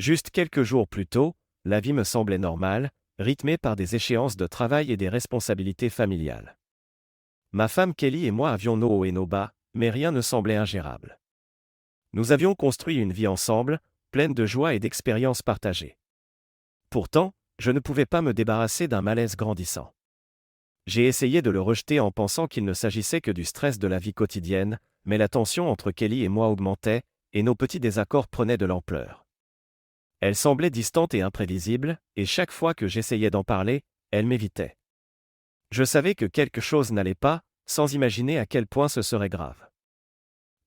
Juste quelques jours plus tôt, la vie me semblait normale, rythmée par des échéances de travail et des responsabilités familiales. Ma femme Kelly et moi avions nos hauts et nos bas, mais rien ne semblait ingérable. Nous avions construit une vie ensemble, pleine de joie et d'expériences partagées. Pourtant, je ne pouvais pas me débarrasser d'un malaise grandissant. J'ai essayé de le rejeter en pensant qu'il ne s'agissait que du stress de la vie quotidienne, mais la tension entre Kelly et moi augmentait, et nos petits désaccords prenaient de l'ampleur. Elle semblait distante et imprévisible, et chaque fois que j'essayais d'en parler, elle m'évitait. Je savais que quelque chose n'allait pas, sans imaginer à quel point ce serait grave.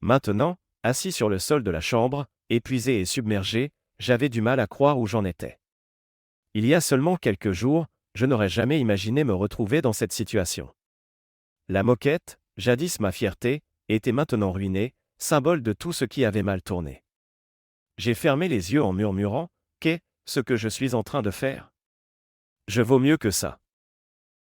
Maintenant, assis sur le sol de la chambre, épuisé et submergé, j'avais du mal à croire où j'en étais. Il y a seulement quelques jours, je n'aurais jamais imaginé me retrouver dans cette situation. La moquette, jadis ma fierté, était maintenant ruinée, symbole de tout ce qui avait mal tourné. J'ai fermé les yeux en murmurant « Qu'est-ce que je suis en train de faire ? Je vaux mieux que ça. »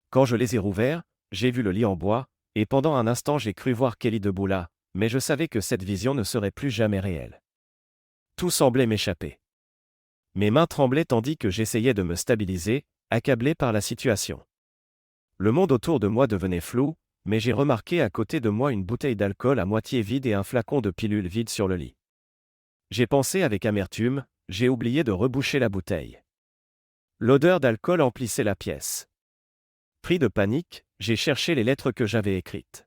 Quand je les ai rouverts, j'ai vu le lit en bois, et pendant un instant j'ai cru voir Kelly debout là, mais je savais que cette vision ne serait plus jamais réelle. Tout semblait m'échapper. Mes mains tremblaient tandis que j'essayais de me stabiliser, accablé par la situation. Le monde autour de moi devenait flou, mais j'ai remarqué à côté de moi une bouteille d'alcool à moitié vide et un flacon de pilules vide sur le lit. J'ai pensé avec amertume, j'ai oublié de reboucher la bouteille. L'odeur d'alcool emplissait la pièce. Pris de panique, j'ai cherché les lettres que j'avais écrites.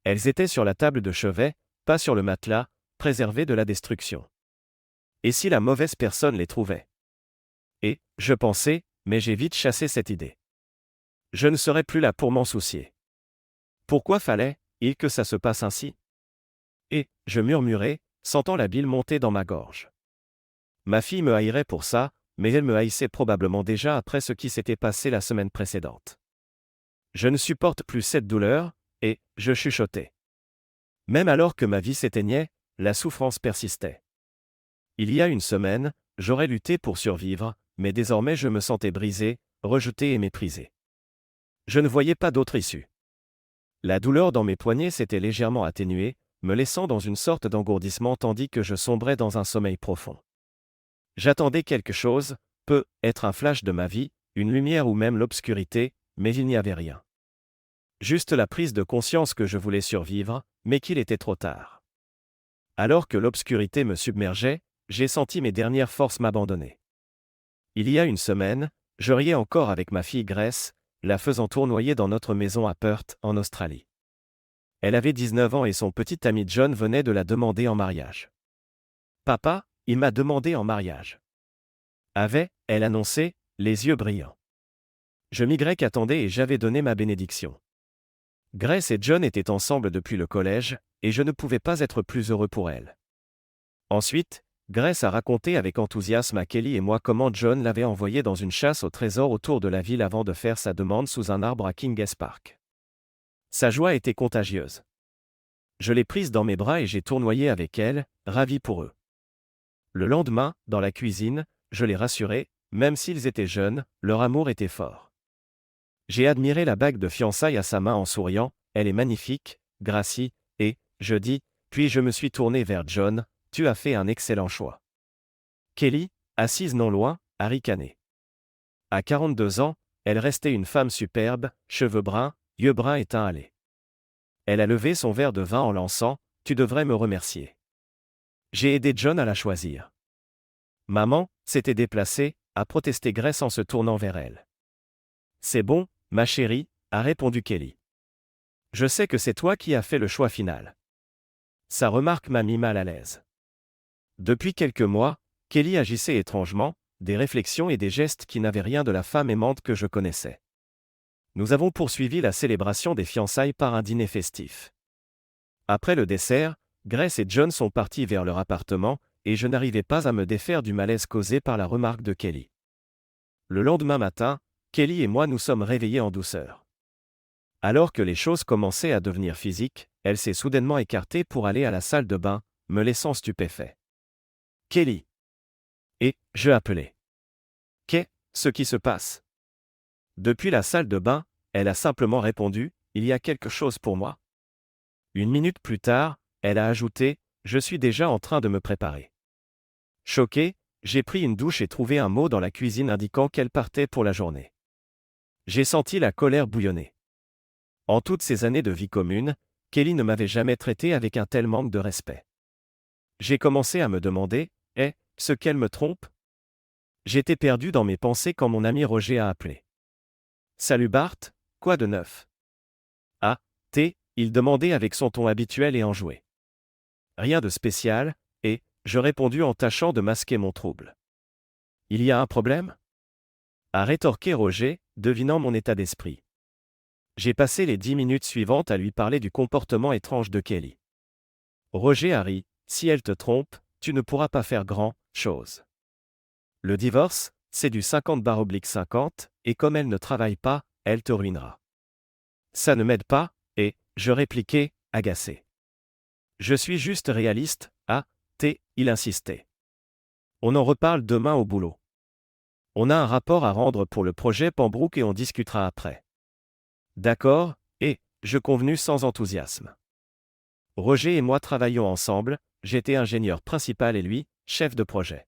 Elles étaient sur la table de chevet, pas sur le matelas, préservées de la destruction. Et si la mauvaise personne les trouvait ? Et, je pensais, mais j'ai vite chassé cette idée. Je ne serais plus là pour m'en soucier. Pourquoi fallait-il que ça se passe ainsi ? Et, je murmurais, sentant la bile monter dans ma gorge. Ma fille me haïrait pour ça, mais elle me haïssait probablement déjà après ce qui s'était passé la semaine précédente. Je ne supporte plus cette douleur, et, je chuchotais. Même alors que ma vie s'éteignait, la souffrance persistait. Il y a une semaine, j'aurais lutté pour survivre, mais désormais je me sentais brisé, rejeté et méprisé. Je ne voyais pas d'autre issue. La douleur dans mes poignets s'était légèrement atténuée, me laissant dans une sorte d'engourdissement tandis que je sombrais dans un sommeil profond. J'attendais quelque chose, peut-être un flash de ma vie, une lumière ou même l'obscurité, mais il n'y avait rien. Juste la prise de conscience que je voulais survivre, mais qu'il était trop tard. Alors que l'obscurité me submergeait, j'ai senti mes dernières forces m'abandonner. Il y a une semaine, je riais encore avec ma fille Grace, la faisant tournoyer dans notre maison à Perth, en Australie. Elle avait 19 ans et son petit ami John venait de la demander en mariage. « Papa, il m'a demandé en mariage. » avait-elle annoncé, les yeux brillants. Je m'y attendais et j'avais donné ma bénédiction. Grace et John étaient ensemble depuis le collège, et je ne pouvais pas être plus heureux pour elle. Ensuite, Grace a raconté avec enthousiasme à Kelly et moi comment John l'avait envoyé dans une chasse au trésor autour de la ville avant de faire sa demande sous un arbre à Kings Park. Sa joie était contagieuse. Je l'ai prise dans mes bras et j'ai tournoyé avec elle, ravi pour eux. Le lendemain, dans la cuisine, je les rassurais, même s'ils étaient jeunes, leur amour était fort. J'ai admiré la bague de fiançailles à sa main en souriant, elle est magnifique, Gracie, et, je dis, puis je me suis tourné vers John, tu as fait un excellent choix. Kelly, assise non loin, a ricané. À 42 ans, elle restait une femme superbe, cheveux bruns, yeux bruns et teint hâlé. Elle a levé son verre de vin en lançant, tu devrais me remercier. J'ai aidé John à la choisir. Maman s'était déplacée, a protesté Grace en se tournant vers elle. C'est bon, ma chérie, a répondu Kelly. Je sais que c'est toi qui as fait le choix final. Sa remarque m'a mis mal à l'aise. Depuis quelques mois, Kelly agissait étrangement, des réflexions et des gestes qui n'avaient rien de la femme aimante que je connaissais. Nous avons poursuivi la célébration des fiançailles par un dîner festif. Après le dessert, Grace et John sont partis vers leur appartement, et je n'arrivais pas à me défaire du malaise causé par la remarque de Kelly. Le lendemain matin, Kelly et moi nous sommes réveillés en douceur. Alors que les choses commençaient à devenir physiques, elle s'est soudainement écartée pour aller à la salle de bain, me laissant stupéfait. Kelly. Et, je appelais. Qu'est-ce qui se passe ? Depuis la salle de bain, elle a simplement répondu, il y a quelque chose pour moi. Une minute plus tard, elle a ajouté, je suis déjà en train de me préparer. Choqué, J'ai pris une douche et trouvé un mot dans la cuisine indiquant qu'elle partait pour la journée. J'ai senti la colère bouillonner. En toutes ces années de vie commune, Kelly ne m'avait jamais traité avec un tel manque de respect. J'ai commencé à me demander, ce qu'elle me trompe? J'étais perdu dans mes pensées quand mon ami Roger a appelé. Salut Bart, quoi de neuf? Ah, il demandait avec son ton habituel et enjoué. Rien de spécial, et je répondis en tâchant de masquer mon trouble. Il y a un problème? A rétorqué Roger, devinant mon état d'esprit. J'ai passé les 10 minutes suivantes à lui parler du comportement étrange de Kelly. Roger a ri, si elle te trompe, tu ne pourras pas faire grand-chose. Le divorce, c'est du 50/50, et comme elle ne travaille pas, elle te ruinera. Ça ne m'aide pas, et, je répliquai, agacé. Je suis juste réaliste, il insistait. On en reparle demain au boulot. On a un rapport à rendre pour le projet Pembroke et on discutera après. D'accord, je convenus sans enthousiasme. Roger et moi travaillions ensemble, j'étais ingénieur principal et lui, chef de projet.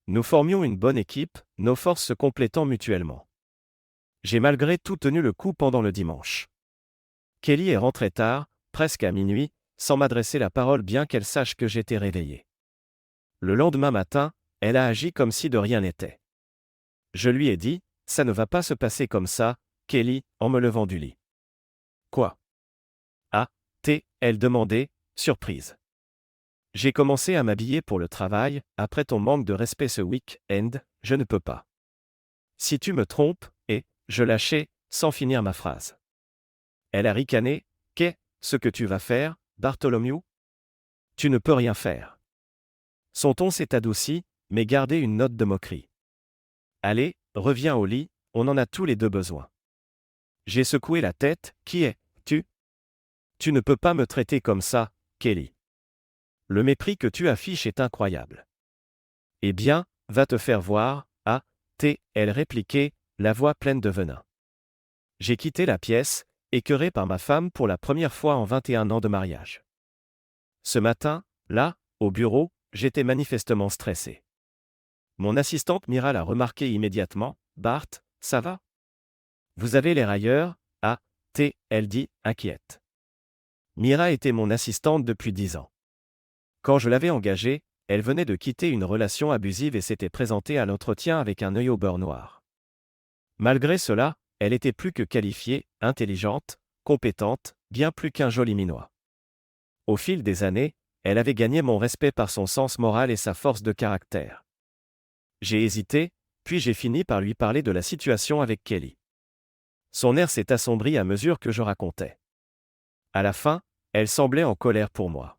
Nous formions une bonne équipe, nos forces se complétant mutuellement. J'ai malgré tout tenu le coup pendant le dimanche. Kelly est rentrée tard, presque à minuit, sans m'adresser la parole bien qu'elle sache que j'étais réveillé. Le lendemain matin, elle a agi comme si de rien n'était. Je lui ai dit, ça ne va pas se passer comme ça, Kelly, en me levant du lit. Quoi? Elle demandait, surprise. J'ai commencé à m'habiller pour le travail, après ton manque de respect ce week-end, je ne peux pas. Si tu me trompes, je lâchai, sans finir ma phrase. Elle a ricané, qu'est-ce que tu vas faire, Bartholomew? Tu ne peux rien faire. Son ton s'est adouci, mais gardait une note de moquerie. Allez, reviens au lit, on en a tous les deux besoin. J'ai secoué la tête, qui es-tu? Tu ne peux pas me traiter comme ça, Kelly. Le mépris que tu affiches est incroyable. Eh bien, va te faire voir, elle répliquait, la voix pleine de venin. J'ai quitté la pièce, écœuré par ma femme pour la première fois en 21 ans de mariage. Ce matin, là, au bureau, j'étais manifestement stressé. Mon assistante Mira l'a remarqué immédiatement, Bart, ça va? Vous avez l'air ailleurs, elle dit, inquiète. Mira était mon assistante depuis 10 ans. Quand je l'avais engagée, elle venait de quitter une relation abusive et s'était présentée à l'entretien avec un œil au beurre noir. Malgré cela, elle était plus que qualifiée, intelligente, compétente, bien plus qu'un joli minois. Au fil des années, elle avait gagné mon respect par son sens moral et sa force de caractère. J'ai hésité, puis j'ai fini par lui parler de la situation avec Kelly. Son air s'est assombri à mesure que je racontais. À la fin, elle semblait en colère pour moi.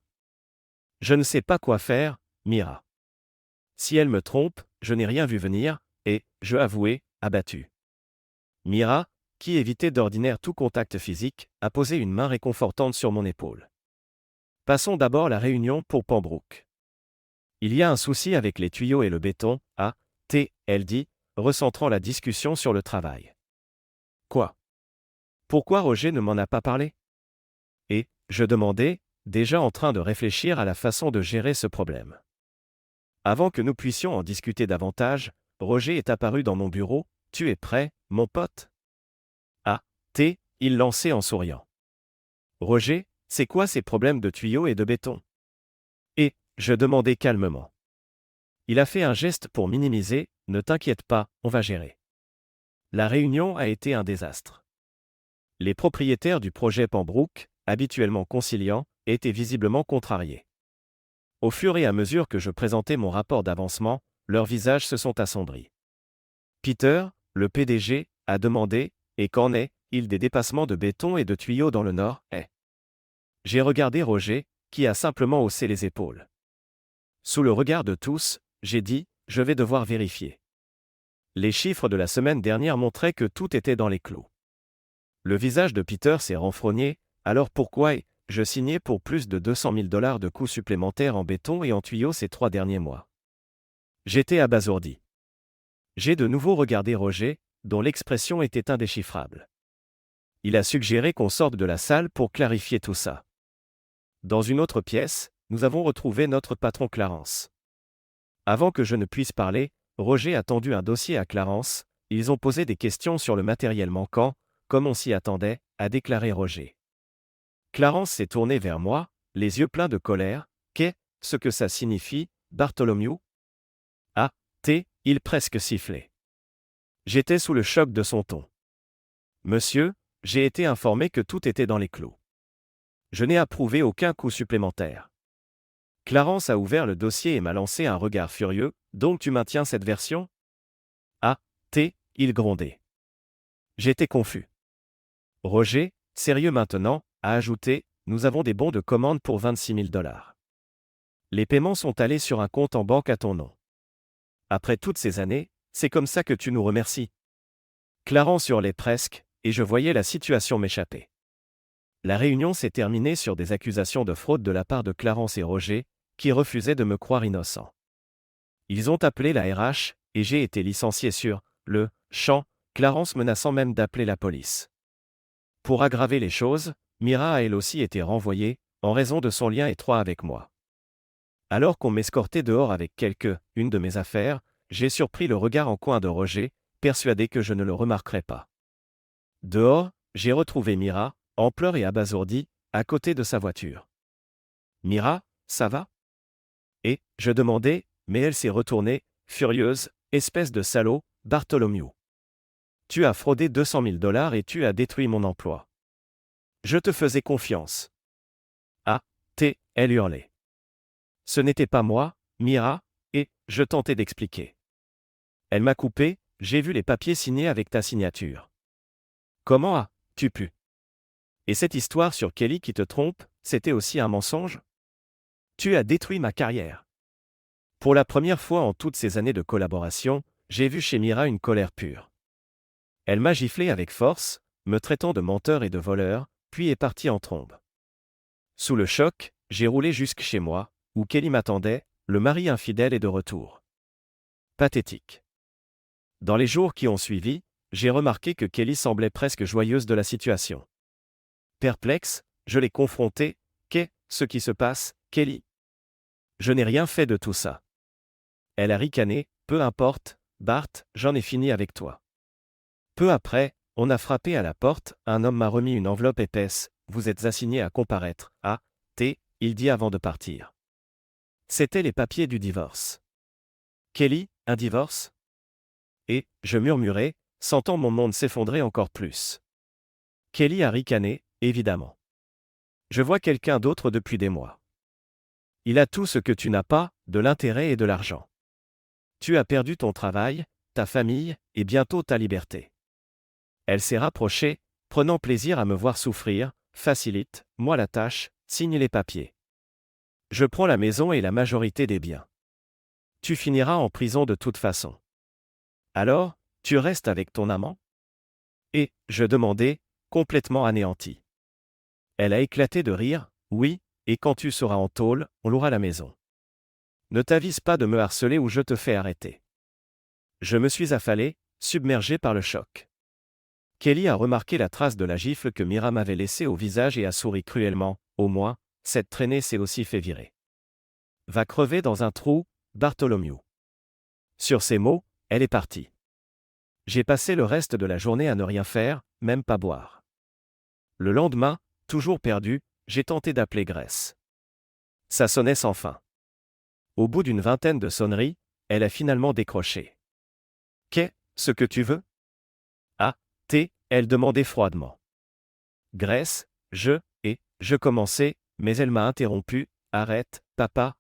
Je ne sais pas quoi faire, Mira. Si elle me trompe, je n'ai rien vu venir, et, je avouai, abattu. Mira, qui évitait d'ordinaire tout contact physique, a posé une main réconfortante sur mon épaule. Passons d'abord la réunion pour Pembroke. Il y a un souci avec les tuyaux et le béton, elle dit, recentrant la discussion sur le travail. Quoi? Pourquoi Roger ne m'en a pas parlé? Et, je demandai, déjà en train de réfléchir à la façon de gérer ce problème. Avant que nous puissions en discuter davantage, Roger est apparu dans mon bureau. Tu es prêt, mon pote? Il lançait en souriant. Roger, c'est quoi ces problèmes de tuyaux et de béton? Et, je demandai calmement. Il a fait un geste pour minimiser, ne t'inquiète pas, on va gérer. La réunion a été un désastre. Les propriétaires du projet Pembroke, habituellement conciliants, étaient visiblement contrariés. Au fur et à mesure que je présentais mon rapport d'avancement, leurs visages se sont assombris. Peter, le PDG, a demandé, et qu'en est-il des dépassements de béton et de tuyaux dans le Nord? J'ai regardé Roger, qui a simplement haussé les épaules. Sous le regard de tous, j'ai dit, je vais devoir vérifier. Les chiffres de la semaine dernière montraient que tout était dans les clous. Le visage de Peter s'est renfrogné, alors pourquoi je signais pour plus de 200 000 $ de coûts supplémentaires en béton et en tuyaux ces 3 derniers mois? J'étais abasourdi. J'ai de nouveau regardé Roger, dont l'expression était indéchiffrable. Il a suggéré qu'on sorte de la salle pour clarifier tout ça. Dans une autre pièce, nous avons retrouvé notre patron Clarence. Avant que je ne puisse parler, Roger a tendu un dossier à Clarence, ils ont posé des questions sur le matériel manquant, comme on s'y attendait, a déclaré Roger. Clarence s'est tourné vers moi, les yeux pleins de colère. Qu'est-ce que ça signifie, Bartholomew? Ah, il presque sifflé. J'étais sous le choc de son ton. Monsieur, j'ai été informé que tout était dans les clous. Je n'ai approuvé aucun coût supplémentaire. Clarence a ouvert le dossier et m'a lancé un regard furieux. Donc tu maintiens cette version? Ah, il grondait. J'étais confus. Roger, sérieux maintenant, a ajouté, nous avons des bons de commande pour 26 000 $. Les paiements sont allés sur un compte en banque à ton nom. Après toutes ces années, c'est comme ça que tu nous remercies. Clarence hurlait presque, et je voyais la situation m'échapper. La réunion s'est terminée sur des accusations de fraude de la part de Clarence et Roger, qui refusaient de me croire innocent. Ils ont appelé la RH, et j'ai été licencié sur le champ, Clarence menaçant même d'appeler la police. Pour aggraver les choses, Mira a elle aussi été renvoyée, en raison de son lien étroit avec moi. Alors qu'on m'escortait dehors avec une de mes affaires, j'ai surpris le regard en coin de Roger, persuadé que je ne le remarquerais pas. Dehors, j'ai retrouvé Mira, en pleurs et abasourdie, à côté de sa voiture. Mira, ça va? Et, je demandai, mais elle s'est retournée, furieuse, espèce de salaud, Bartholomew. Tu as fraudé 200 000 $ et tu as détruit mon emploi. Je te faisais confiance. Ah, elle hurlait. Ce n'était pas moi, Mira, et je tentais d'expliquer. Elle m'a coupé, j'ai vu les papiers signés avec ta signature. Comment as-tu pu? Et cette histoire sur Kelly qui te trompe, c'était aussi un mensonge? Tu as détruit ma carrière. Pour la première fois en toutes ces années de collaboration, j'ai vu chez Mira une colère pure. Elle m'a giflé avec force, me traitant de menteur et de voleur, puis est partie en trombe. Sous le choc, j'ai roulé jusque chez moi, où Kelly m'attendait, le mari infidèle est de retour. Pathétique. Dans les jours qui ont suivi, j'ai remarqué que Kelly semblait presque joyeuse de la situation. Perplexe, je l'ai confrontée. Qu'est-ce qui se passe, Kelly? Je n'ai rien fait de tout ça. Elle a ricané, peu importe, Bart, j'en ai fini avec toi. Peu après, on a frappé à la porte, un homme m'a remis une enveloppe épaisse, vous êtes assigné à comparaître, il dit avant de partir. C'étaient les papiers du divorce. Kelly, un divorce? Et, je murmurai, sentant mon monde s'effondrer encore plus. Kelly a ricané, évidemment. Je vois quelqu'un d'autre depuis des mois. Il a tout ce que tu n'as pas, de l'intérêt et de l'argent. Tu as perdu ton travail, ta famille, et bientôt ta liberté. Elle s'est rapprochée, prenant plaisir à me voir souffrir, facilite, moi la tâche, signe les papiers. Je prends la maison et la majorité des biens. Tu finiras en prison de toute façon. Alors, tu restes avec ton amant? Et, je demandai, complètement anéanti. Elle a éclaté de rire, oui, et quand tu seras en tôle, on louera la maison. Ne t'avise pas de me harceler ou je te fais arrêter. Je me suis affalé, submergé par le choc. Kelly a remarqué la trace de la gifle que Mira m'avait laissée au visage et a souri cruellement, au moins, cette traînée s'est aussi fait virer. Va crever dans un trou, Bartholomew. Sur ces mots, elle est partie. J'ai passé le reste de la journée à ne rien faire, même pas boire. Le lendemain, toujours perdu, j'ai tenté d'appeler Grace. Ça sonnait sans fin. Au bout d'une vingtaine de sonneries, elle a finalement décroché. Qu'est-ce que tu veux? Ah, elle demandait froidement. Grace, je commençais, mais elle m'a interrompu, arrête, papa,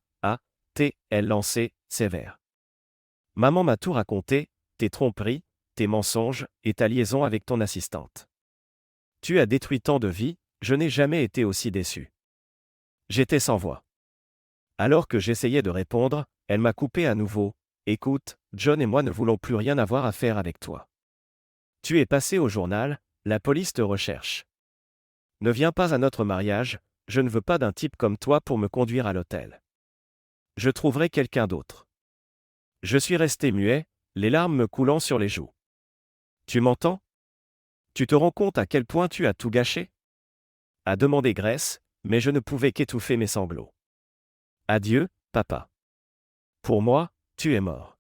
elle lançait, sévère. Maman m'a tout raconté, tes tromperies, tes mensonges, et ta liaison avec ton assistante. Tu as détruit tant de vies, je n'ai jamais été aussi déçu. J'étais sans voix. Alors que j'essayais de répondre, elle m'a coupé à nouveau. Écoute, John et moi ne voulons plus rien avoir à faire avec toi. Tu es passé au journal, la police te recherche. Ne viens pas à notre mariage, je ne veux pas d'un type comme toi pour me conduire à l'hôtel. Je trouverai quelqu'un d'autre. Je suis resté muet, les larmes me coulant sur les joues. Tu m'entends? Tu te rends compte à quel point tu as tout gâché? A demandé Grace, mais je ne pouvais qu'étouffer mes sanglots. Adieu, papa. Pour moi, tu es mort.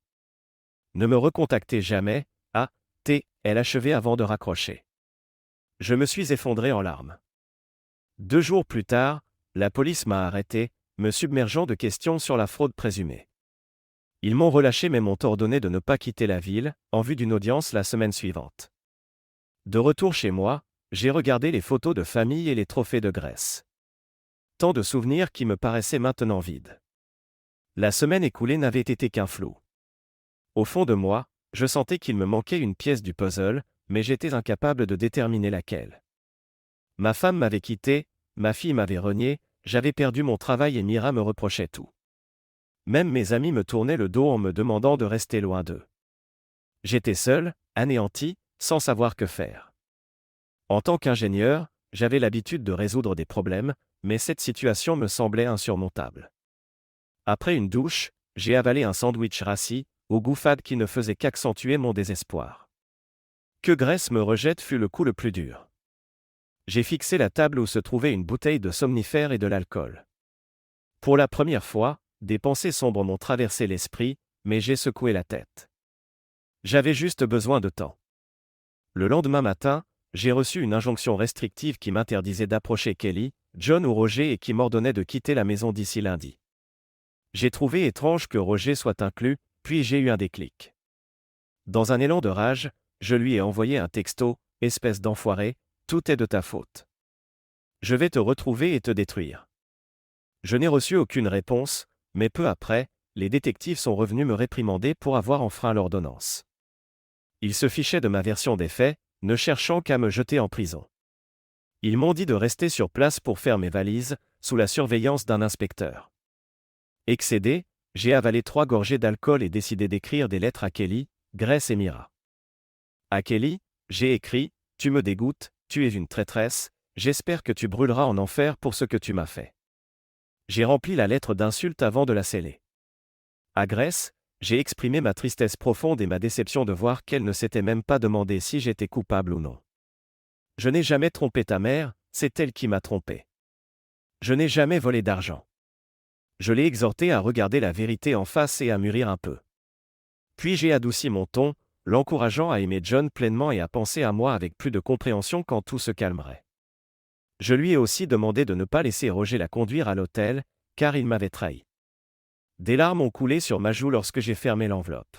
Ne me recontactez jamais, elle achevait avant de raccrocher. Je me suis effondré en larmes. 2 jours plus tard, la police m'a arrêté, me submergeant de questions sur la fraude présumée. Ils m'ont relâché mais m'ont ordonné de ne pas quitter la ville, en vue d'une audience la semaine suivante. De retour chez moi, j'ai regardé les photos de famille et les trophées de Grèce. Tant de souvenirs qui me paraissaient maintenant vides. La semaine écoulée n'avait été qu'un flou. Au fond de moi, je sentais qu'il me manquait une pièce du puzzle, mais j'étais incapable de déterminer laquelle. Ma femme m'avait quitté, ma fille m'avait renié, j'avais perdu mon travail et Mira me reprochait tout. Même mes amis me tournaient le dos en me demandant de rester loin d'eux. J'étais seul, anéanti, sans savoir que faire. En tant qu'ingénieur, j'avais l'habitude de résoudre des problèmes, mais cette situation me semblait insurmontable. Après une douche, j'ai avalé un sandwich rassis, au goût fade qui ne faisait qu'accentuer mon désespoir. Que Grèce me rejette fut le coup le plus dur. J'ai fixé la table où se trouvait une bouteille de somnifère et de l'alcool. Pour la première fois, des pensées sombres m'ont traversé l'esprit, mais j'ai secoué la tête. J'avais juste besoin de temps. Le lendemain matin, j'ai reçu une injonction restrictive qui m'interdisait d'approcher Kelly, John ou Roger et qui m'ordonnait de quitter la maison d'ici lundi. J'ai trouvé étrange que Roger soit inclus, puis j'ai eu un déclic. Dans un élan de rage, je lui ai envoyé un texto, « Espèce d'enfoiré, tout est de ta faute. Je vais te retrouver et te détruire. » Je n'ai reçu aucune réponse, mais peu après, les détectives sont revenus me réprimander pour avoir enfreint l'ordonnance. Ils se fichaient de ma version des faits, ne cherchant qu'à me jeter en prison. Ils m'ont dit de rester sur place pour faire mes valises, sous la surveillance d'un inspecteur. Excédé, j'ai avalé 3 gorgées d'alcool et décidé d'écrire des lettres à Kelly, Grèce et Mira. À Kelly, j'ai écrit « Tu me dégoûtes, tu es une traîtresse, j'espère que tu brûleras en enfer pour ce que tu m'as fait. » J'ai rempli la lettre d'insultes avant de la sceller. À Grèce, j'ai exprimé ma tristesse profonde et ma déception de voir qu'elle ne s'était même pas demandé si j'étais coupable ou non. Je n'ai jamais trompé ta mère, c'est elle qui m'a trompé. Je n'ai jamais volé d'argent. Je l'ai exhorté à regarder la vérité en face et à mûrir un peu. Puis j'ai adouci mon ton, l'encourageant à aimer John pleinement et à penser à moi avec plus de compréhension quand tout se calmerait. Je lui ai aussi demandé de ne pas laisser Roger la conduire à l'hôtel, car il m'avait trahi. Des larmes ont coulé sur ma joue lorsque j'ai fermé l'enveloppe.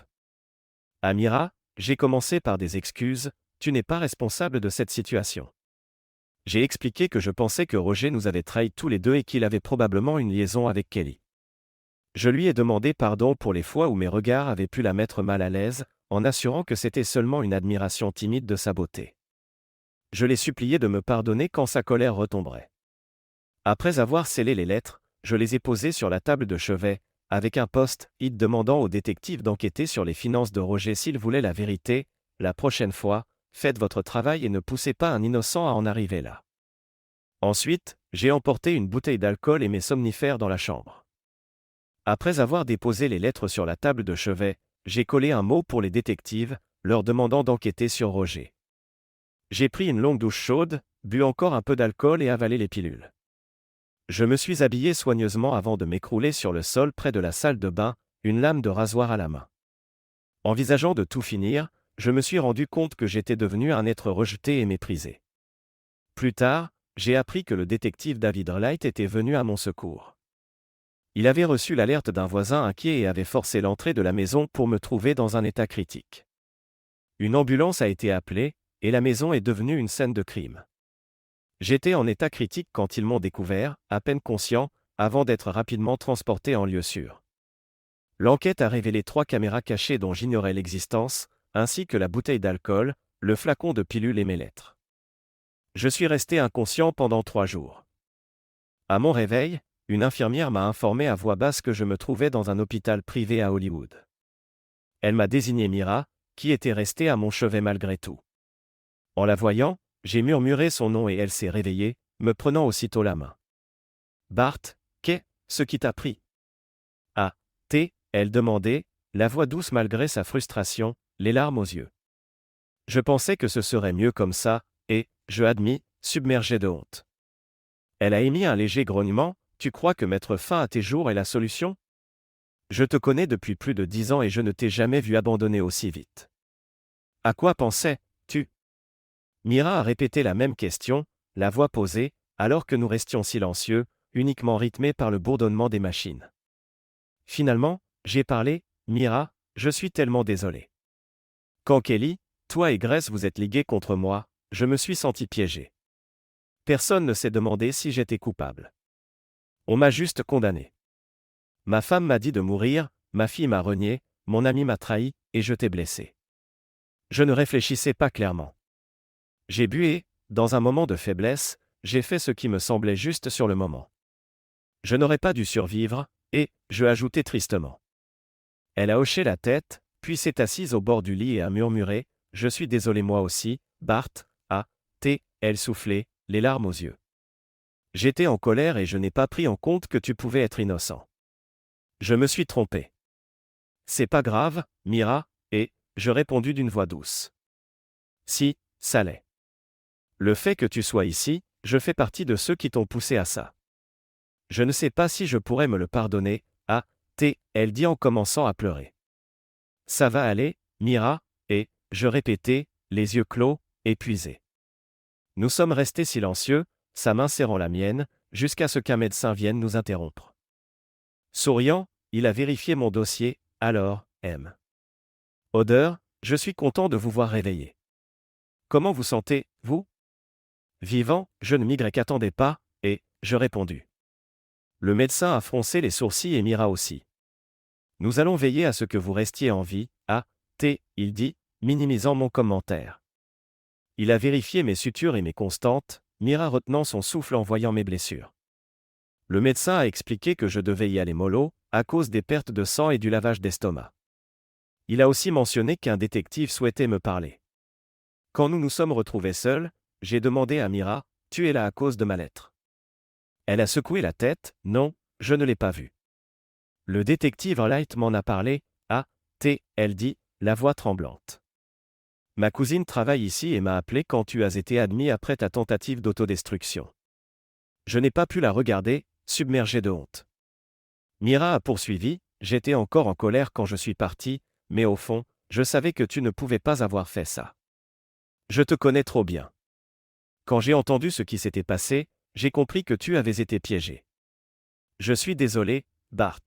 À Mira, j'ai commencé par des excuses, tu n'es pas responsable de cette situation. J'ai expliqué que je pensais que Roger nous avait trahis tous les deux et qu'il avait probablement une liaison avec Kelly. Je lui ai demandé pardon pour les fois où mes regards avaient pu la mettre mal à l'aise, en assurant que c'était seulement une admiration timide de sa beauté. Je l'ai supplié de me pardonner quand sa colère retomberait. Après avoir scellé les lettres, je les ai posées sur la table de chevet, avec un post-it demandant au détective d'enquêter sur les finances de Roger s'il voulait la vérité. La prochaine fois, faites votre travail et ne poussez pas un innocent à en arriver là. Ensuite, j'ai emporté une bouteille d'alcool et mes somnifères dans la chambre. Après avoir déposé les lettres sur la table de chevet, j'ai collé un mot pour les détectives, leur demandant d'enquêter sur Roger. J'ai pris une longue douche chaude, bu encore un peu d'alcool et avalé les pilules. Je me suis habillé soigneusement avant de m'écrouler sur le sol près de la salle de bain, une lame de rasoir à la main. Envisageant de tout finir, je me suis rendu compte que j'étais devenu un être rejeté et méprisé. Plus tard, j'ai appris que le détective David Wright était venu à mon secours. Il avait reçu l'alerte d'un voisin inquiet et avait forcé l'entrée de la maison pour me trouver dans un état critique. Une ambulance a été appelée, et la maison est devenue une scène de crime. J'étais en état critique quand ils m'ont découvert, à peine conscient, avant d'être rapidement transporté en lieu sûr. L'enquête a révélé 3 caméras cachées dont j'ignorais l'existence, ainsi que la bouteille d'alcool, le flacon de pilules et mes lettres. Je suis resté inconscient pendant 3 jours. À mon réveil, une infirmière m'a informé à voix basse que je me trouvais dans un hôpital privé à Hollywood. Elle m'a désigné Mira, qui était restée à mon chevet malgré tout. En la voyant, j'ai murmuré son nom et elle s'est réveillée, me prenant aussitôt la main. « Bart, qu'est-ce qui t'a pris ?» Ah, elle demandait, la voix douce malgré sa frustration, les larmes aux yeux. Je pensais que ce serait mieux comme ça, et, je admis, submergé de honte. Elle a émis un léger grognement, « Tu crois que mettre fin à tes jours est la solution ?» Je te connais depuis plus de 10 ans et je ne t'ai jamais vu abandonner aussi vite. À quoi pensais-tu? Mira a répété la même question, la voix posée, alors que nous restions silencieux, uniquement rythmés par le bourdonnement des machines. Finalement, j'ai parlé, Mira, je suis tellement désolé. Quand Kelly, toi et Grace vous êtes ligués contre moi, je me suis senti piégé. Personne ne s'est demandé si j'étais coupable. On m'a juste condamné. Ma femme m'a dit de mourir, ma fille m'a renié, mon ami m'a trahi, et je t'ai blessé. Je ne réfléchissais pas clairement. J'ai bu et, dans un moment de faiblesse, j'ai fait ce qui me semblait juste sur le moment. Je n'aurais pas dû survivre, et, je ajoutai tristement. Elle a hoché la tête, puis s'est assise au bord du lit et a murmuré, « Je suis désolé moi aussi, Bart, elle soufflait, les larmes aux yeux. J'étais en colère et je n'ai pas pris en compte que tu pouvais être innocent. Je me suis trompé. C'est pas grave, Mira, et, je répondis d'une voix douce. Si, ça l'est. Le fait que tu sois ici, je fais partie de ceux qui t'ont poussé à ça. Je ne sais pas si je pourrais me le pardonner, elle dit en commençant à pleurer. Ça va aller, Mira, et, je répétais, les yeux clos, épuisé. Nous sommes restés silencieux, sa main serrant la mienne, jusqu'à ce qu'un médecin vienne nous interrompre. Souriant, il a vérifié mon dossier, alors, Odeur, je suis content de vous voir réveillé. Comment vous sentez-vous? Vivant, je ne m'y attendais pas, et, je répondis. Le médecin a froncé les sourcils et Mira aussi. Nous allons veiller à ce que vous restiez en vie, il dit, minimisant mon commentaire. Il a vérifié mes sutures et mes constantes, Mira retenant son souffle en voyant mes blessures. Le médecin a expliqué que je devais y aller mollo, à cause des pertes de sang et du lavage d'estomac. Il a aussi mentionné qu'un détective souhaitait me parler. Quand nous nous sommes retrouvés seuls, j'ai demandé à Mira, « Tu es là à cause de ma lettre ?» Elle a secoué la tête, « Non, je ne l'ai pas vue. » Le détective Light m'en a parlé, elle dit, la voix tremblante. Ma cousine travaille ici et m'a appelé quand tu as été admis après ta tentative d'autodestruction. Je n'ai pas pu la regarder, submergée de honte. Mira a poursuivi, j'étais encore en colère quand je suis parti, mais au fond, je savais que tu ne pouvais pas avoir fait ça. Je te connais trop bien. Quand j'ai entendu ce qui s'était passé, j'ai compris que tu avais été piégé. Je suis désolé, Bart.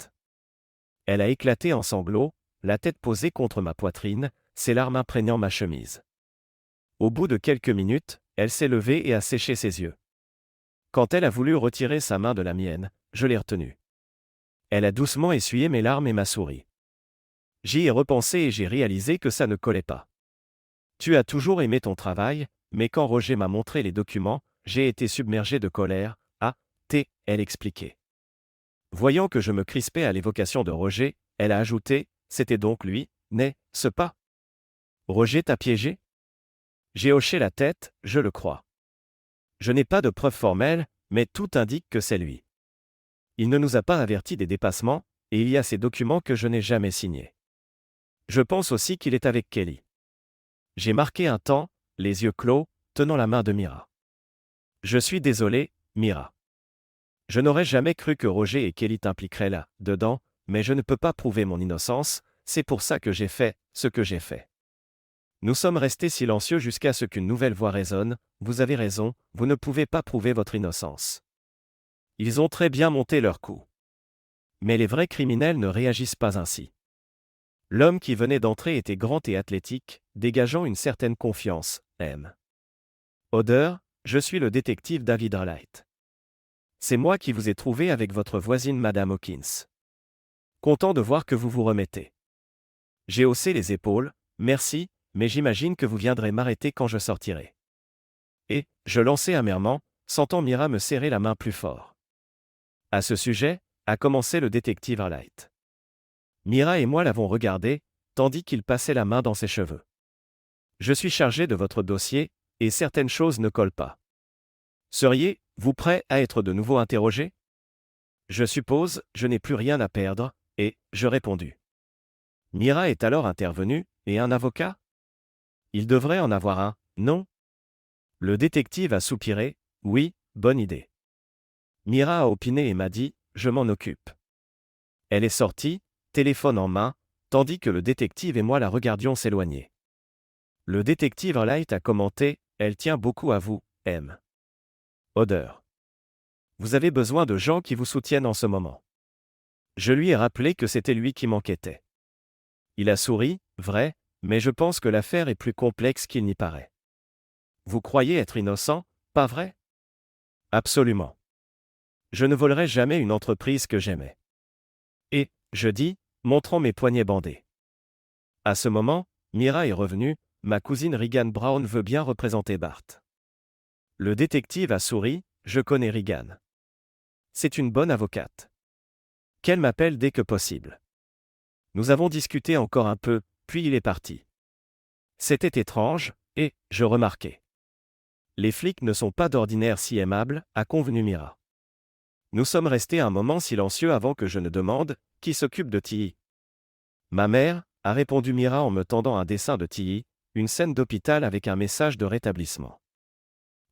Elle a éclaté en sanglots, la tête posée contre ma poitrine, ses larmes imprégnant ma chemise. Au bout de quelques minutes, elle s'est levée et a séché ses yeux. Quand elle a voulu retirer sa main de la mienne, je l'ai retenue. Elle a doucement essuyé mes larmes et m'a souri. J'y ai repensé et j'ai réalisé que ça ne collait pas. Tu as toujours aimé ton travail, mais quand Roger m'a montré les documents, j'ai été submergé de colère, elle expliquait. Voyant que je me crispais à l'évocation de Roger, elle a ajouté, c'était donc lui, n'est-ce pas? Roger t'a piégé? J'ai hoché la tête, je le crois. Je n'ai pas de preuves formelles, mais tout indique que c'est lui. Il ne nous a pas avertis des dépassements, et il y a ces documents que je n'ai jamais signés. Je pense aussi qu'il est avec Kelly. J'ai marqué un temps, les yeux clos, tenant la main de Mira. Je suis désolé, Mira. Je n'aurais jamais cru que Roger et Kelly t'impliqueraient là-dedans, mais je ne peux pas prouver mon innocence, c'est pour ça que j'ai fait ce que j'ai fait. Nous sommes restés silencieux jusqu'à ce qu'une nouvelle voix résonne, vous avez raison, vous ne pouvez pas prouver votre innocence. Ils ont très bien monté leur coup. Mais les vrais criminels ne réagissent pas ainsi. L'homme qui venait d'entrer était grand et athlétique, dégageant une certaine confiance, Odeur, je suis le détective David Light. C'est moi qui vous ai trouvé avec votre voisine Madame Hawkins. Content de voir que vous vous remettez. J'ai haussé les épaules, merci, mais j'imagine que vous viendrez m'arrêter quand je sortirai. Et, je lançai amèrement, sentant Mira me serrer la main plus fort. À ce sujet, a commencé le détective Light. Mira et moi l'avons regardé, tandis qu'il passait la main dans ses cheveux. Je suis chargé de votre dossier, et certaines choses ne collent pas. Seriez-vous prêt à être de nouveau interrogé? Je suppose, je n'ai plus rien à perdre, et, je répondis. Mira est alors intervenue, et un avocat? Il devrait en avoir un, non? Le détective a soupiré, oui, bonne idée. Mira a opiné et m'a dit, je m'en occupe. Elle est sortie, téléphone en main, tandis que le détective et moi la regardions s'éloigner. Le détective Light a commenté « Elle tient beaucoup à vous, M. Odeur. Vous avez besoin de gens qui vous soutiennent en ce moment. » Je lui ai rappelé que c'était lui qui m'enquêtait. Il a souri, vrai, mais je pense que l'affaire est plus complexe qu'il n'y paraît. Vous croyez être innocent, pas vrai? Absolument. Je ne volerai jamais une entreprise que j'aimais. Et, je dis, montrant mes poignets bandés. À ce moment, Mira est revenue, ma cousine Regan Brown veut bien représenter Bart. Le détective a souri, je connais Regan. C'est une bonne avocate. Qu'elle m'appelle dès que possible. Nous avons discuté encore un peu, puis il est parti. C'était étrange, et, je remarquai. Les flics ne sont pas d'ordinaire si aimables, a convenu Mira. Nous sommes restés un moment silencieux avant que je ne demande « Qui s'occupe de Tilly ?» Ma mère, a répondu Mira en me tendant un dessin de Tilly, une scène d'hôpital avec un message de rétablissement.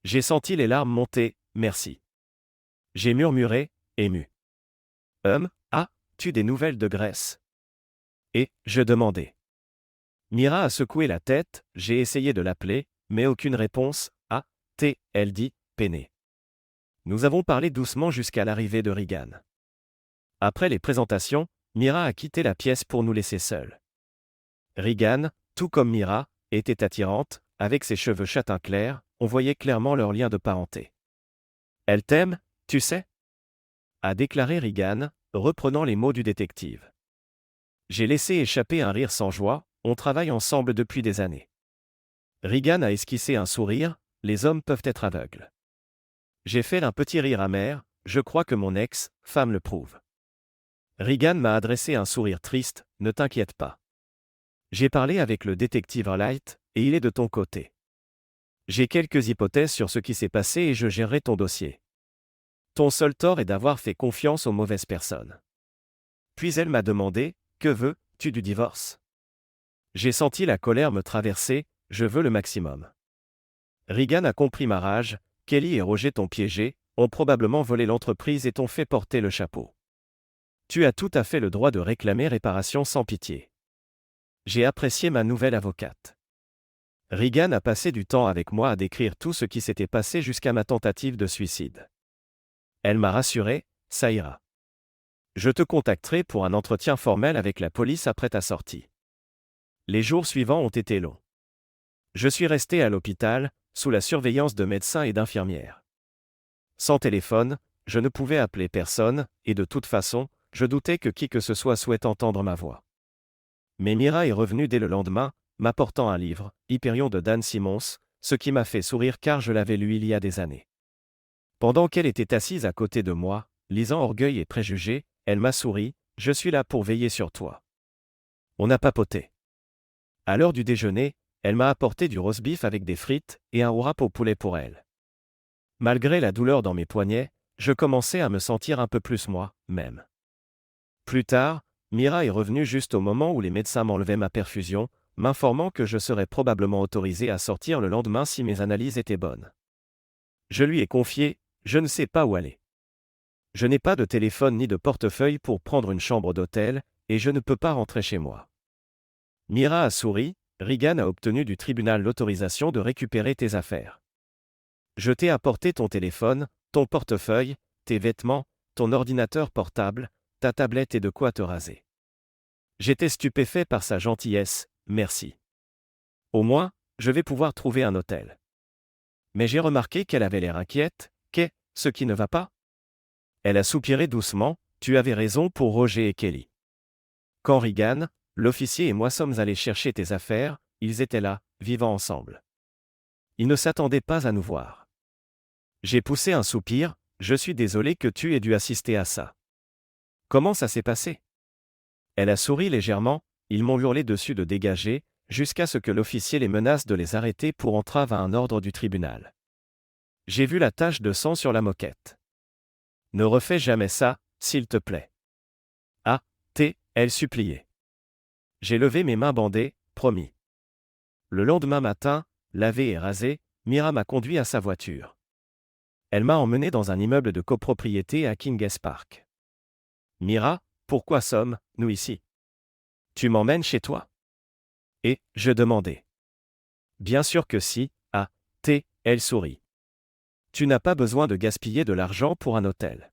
J'ai senti les larmes monter, merci. J'ai murmuré, ému. As-tu des nouvelles de Grèce? Et, je demandai. Mira a secoué la tête, j'ai essayé de l'appeler, mais aucune réponse. Elle dit, peinée. Nous avons parlé doucement jusqu'à l'arrivée de Regan. Après les présentations, Mira a quitté la pièce pour nous laisser seuls. Regan, tout comme Mira, était attirante, avec ses cheveux châtain clair, on voyait clairement leur lien de parenté. Elle t'aime, tu sais? A déclaré Regan, reprenant les mots du détective. J'ai laissé échapper un rire sans joie, on travaille ensemble depuis des années. Regan a esquissé un sourire, les hommes peuvent être aveugles. J'ai fait un petit rire amer, je crois que mon ex-femme le prouve. Regan m'a adressé un sourire triste, ne t'inquiète pas. J'ai parlé avec le détective Light, et il est de ton côté. J'ai quelques hypothèses sur ce qui s'est passé et je gérerai ton dossier. Ton seul tort est d'avoir fait confiance aux mauvaises personnes. Puis elle m'a demandé, que veux-tu du divorce? J'ai senti la colère me traverser, je veux le maximum. Regan a compris ma rage, Kelly et Roger t'ont piégé, ont probablement volé l'entreprise et t'ont fait porter le chapeau. Tu as tout à fait le droit de réclamer réparation sans pitié. J'ai apprécié ma nouvelle avocate. Regan a passé du temps avec moi à décrire tout ce qui s'était passé jusqu'à ma tentative de suicide. Elle m'a rassuré, ça ira. Je te contacterai pour un entretien formel avec la police après ta sortie. Les jours suivants ont été longs. Je suis resté à l'hôpital, sous la surveillance de médecins et d'infirmières. Sans téléphone, je ne pouvais appeler personne, et de toute façon, je doutais que qui que ce soit souhaite entendre ma voix. Mais Mira est revenue dès le lendemain, m'apportant un livre, Hyperion de Dan Simmons, ce qui m'a fait sourire car je l'avais lu il y a des années. Pendant qu'elle était assise à côté de moi, lisant Orgueil et Préjugés, elle m'a souri, je suis là pour veiller sur toi. On a papoté. À l'heure du déjeuner, elle m'a apporté du roast-beef avec des frites et un wrap au poulet pour elle. Malgré la douleur dans mes poignets, je commençais à me sentir un peu plus moi-même. Plus tard, Mira est revenue juste au moment où les médecins m'enlevaient ma perfusion, m'informant que je serais probablement autorisé à sortir le lendemain si mes analyses étaient bonnes. Je lui ai confié, je ne sais pas où aller. Je n'ai pas de téléphone ni de portefeuille pour prendre une chambre d'hôtel, et je ne peux pas rentrer chez moi. Mira a souri, Regan a obtenu du tribunal l'autorisation de récupérer tes affaires. Je t'ai apporté ton téléphone, ton portefeuille, tes vêtements, ton ordinateur portable, ta tablette et de quoi te raser. J'étais stupéfait par sa gentillesse, merci. Au moins, je vais pouvoir trouver un hôtel. Mais j'ai remarqué qu'elle avait l'air inquiète, qu'est-ce qui ne va pas? Elle a soupiré doucement, tu avais raison pour Roger et Kelly. Quand Regan, l'officier et moi sommes allés chercher tes affaires, ils étaient là, vivant ensemble. Ils ne s'attendaient pas à nous voir. J'ai poussé un soupir, je suis désolé que tu aies dû assister à ça. Comment ça s'est passé? Elle a souri légèrement, ils m'ont hurlé dessus de dégager, jusqu'à ce que l'officier les menace de les arrêter pour entrave à un ordre du tribunal. J'ai vu la tache de sang sur la moquette. Ne refais jamais ça, s'il te plaît. Elle suppliait. J'ai levé mes mains bandées, promis. Le lendemain matin, lavé et rasé, Mira m'a conduit à sa voiture. Elle m'a emmené dans un immeuble de copropriété à Kings Park. Mira, pourquoi sommes-nous ici? Tu m'emmènes chez toi? Et, je demandai. Bien sûr que si, elle sourit. Tu n'as pas besoin de gaspiller de l'argent pour un hôtel.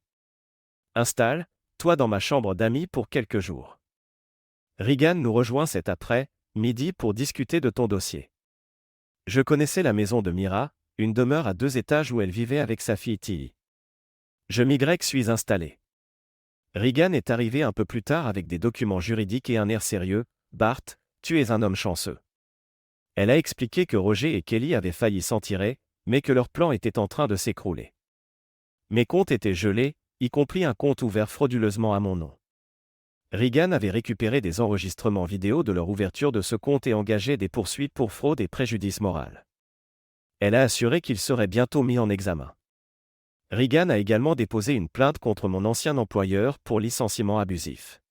Installe-toi dans ma chambre d'amis pour quelques jours. Regan nous rejoint cet après-midi pour discuter de ton dossier. Je connaissais la maison de Mira, une demeure à 2 étages où elle vivait avec sa fille Tilly. Je suis installé. Regan est arrivé un peu plus tard avec des documents juridiques et un air sérieux. Bart, tu es un homme chanceux. Elle a expliqué que Roger et Kelly avaient failli s'en tirer, mais que leur plan était en train de s'écrouler. Mes comptes étaient gelés, y compris un compte ouvert frauduleusement à mon nom. Regan avait récupéré des enregistrements vidéo de leur ouverture de ce compte et engagé des poursuites pour fraude et préjudice moral. Elle a assuré qu'il serait bientôt mis en examen. Regan a également déposé une plainte contre mon ancien employeur pour licenciement abusif.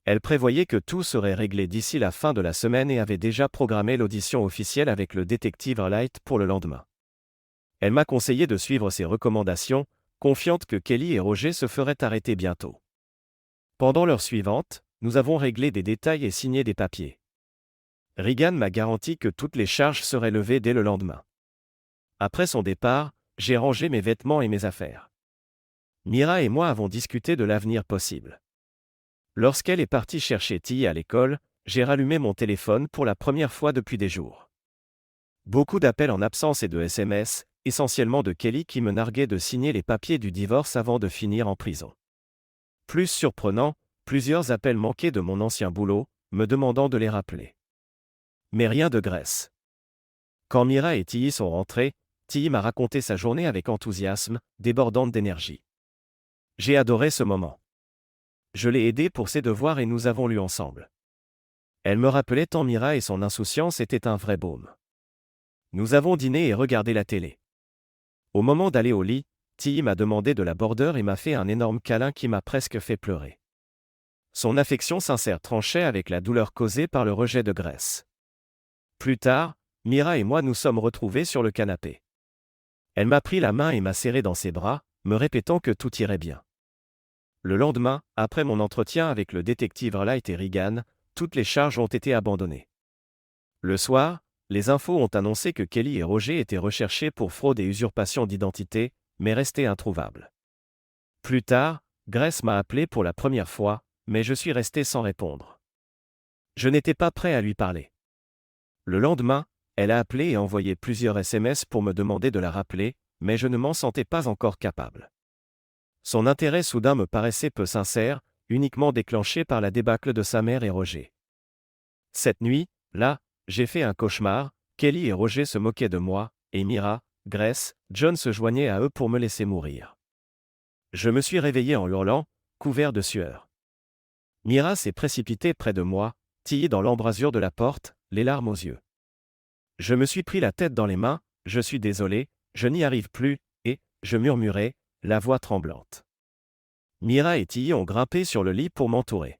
Elle prévoyait que tout serait réglé d'ici la fin de la semaine et avait déjà programmé l'audition officielle avec le détective Light pour le lendemain. Elle m'a conseillé de suivre ses recommandations, confiante que Kelly et Roger se feraient arrêter bientôt. Pendant l'heure suivante, nous avons réglé des détails et signé des papiers. Regan m'a garanti que toutes les charges seraient levées dès le lendemain. Après son départ, j'ai rangé mes vêtements et mes affaires. Mira et moi avons discuté de l'avenir possible. Lorsqu'elle est partie chercher Tilly à l'école, j'ai rallumé mon téléphone pour la première fois depuis des jours. Beaucoup d'appels en absence et de SMS, essentiellement de Kelly qui me narguait de signer les papiers du divorce avant de finir en prison. Plus surprenant, plusieurs appels manqués de mon ancien boulot, me demandant de les rappeler. Mais rien de Grace. Quand Mira et Tilly sont rentrés, Tilly m'a raconté sa journée avec enthousiasme, débordante d'énergie. J'ai adoré ce moment. Je l'ai aidée pour ses devoirs et nous avons lu ensemble. Elle me rappelait tant Mira et son insouciance étaient un vrai baume. Nous avons dîné et regardé la télé. Au moment d'aller au lit, Tilly m'a demandé de la border et m'a fait un énorme câlin qui m'a presque fait pleurer. Son affection sincère tranchait avec la douleur causée par le rejet de Grace. Plus tard, Mira et moi nous sommes retrouvés sur le canapé. Elle m'a pris la main et m'a serré dans ses bras, me répétant que tout irait bien. Le lendemain, après mon entretien avec le détective Light et Regan, toutes les charges ont été abandonnées. Le soir, les infos ont annoncé que Kelly et Roger étaient recherchés pour fraude et usurpation d'identité, mais restaient introuvables. Plus tard, Grace m'a appelé pour la première fois, mais je suis resté sans répondre. Je n'étais pas prêt à lui parler. Le lendemain, elle a appelé et envoyé plusieurs SMS pour me demander de la rappeler, mais je ne m'en sentais pas encore capable. Son intérêt soudain me paraissait peu sincère, uniquement déclenché par la débâcle de sa mère et Roger. Cette nuit, là, j'ai fait un cauchemar, Kelly et Roger se moquaient de moi, et Mira, Grace, John se joignaient à eux pour me laisser mourir. Je me suis réveillé en hurlant, couvert de sueur. Mira s'est précipitée près de moi, Tilly dans l'embrasure de la porte, les larmes aux yeux. Je me suis pris la tête dans les mains, je suis désolé, je n'y arrive plus, et, je murmurai, la voix tremblante. Mira et Tilly ont grimpé sur le lit pour m'entourer.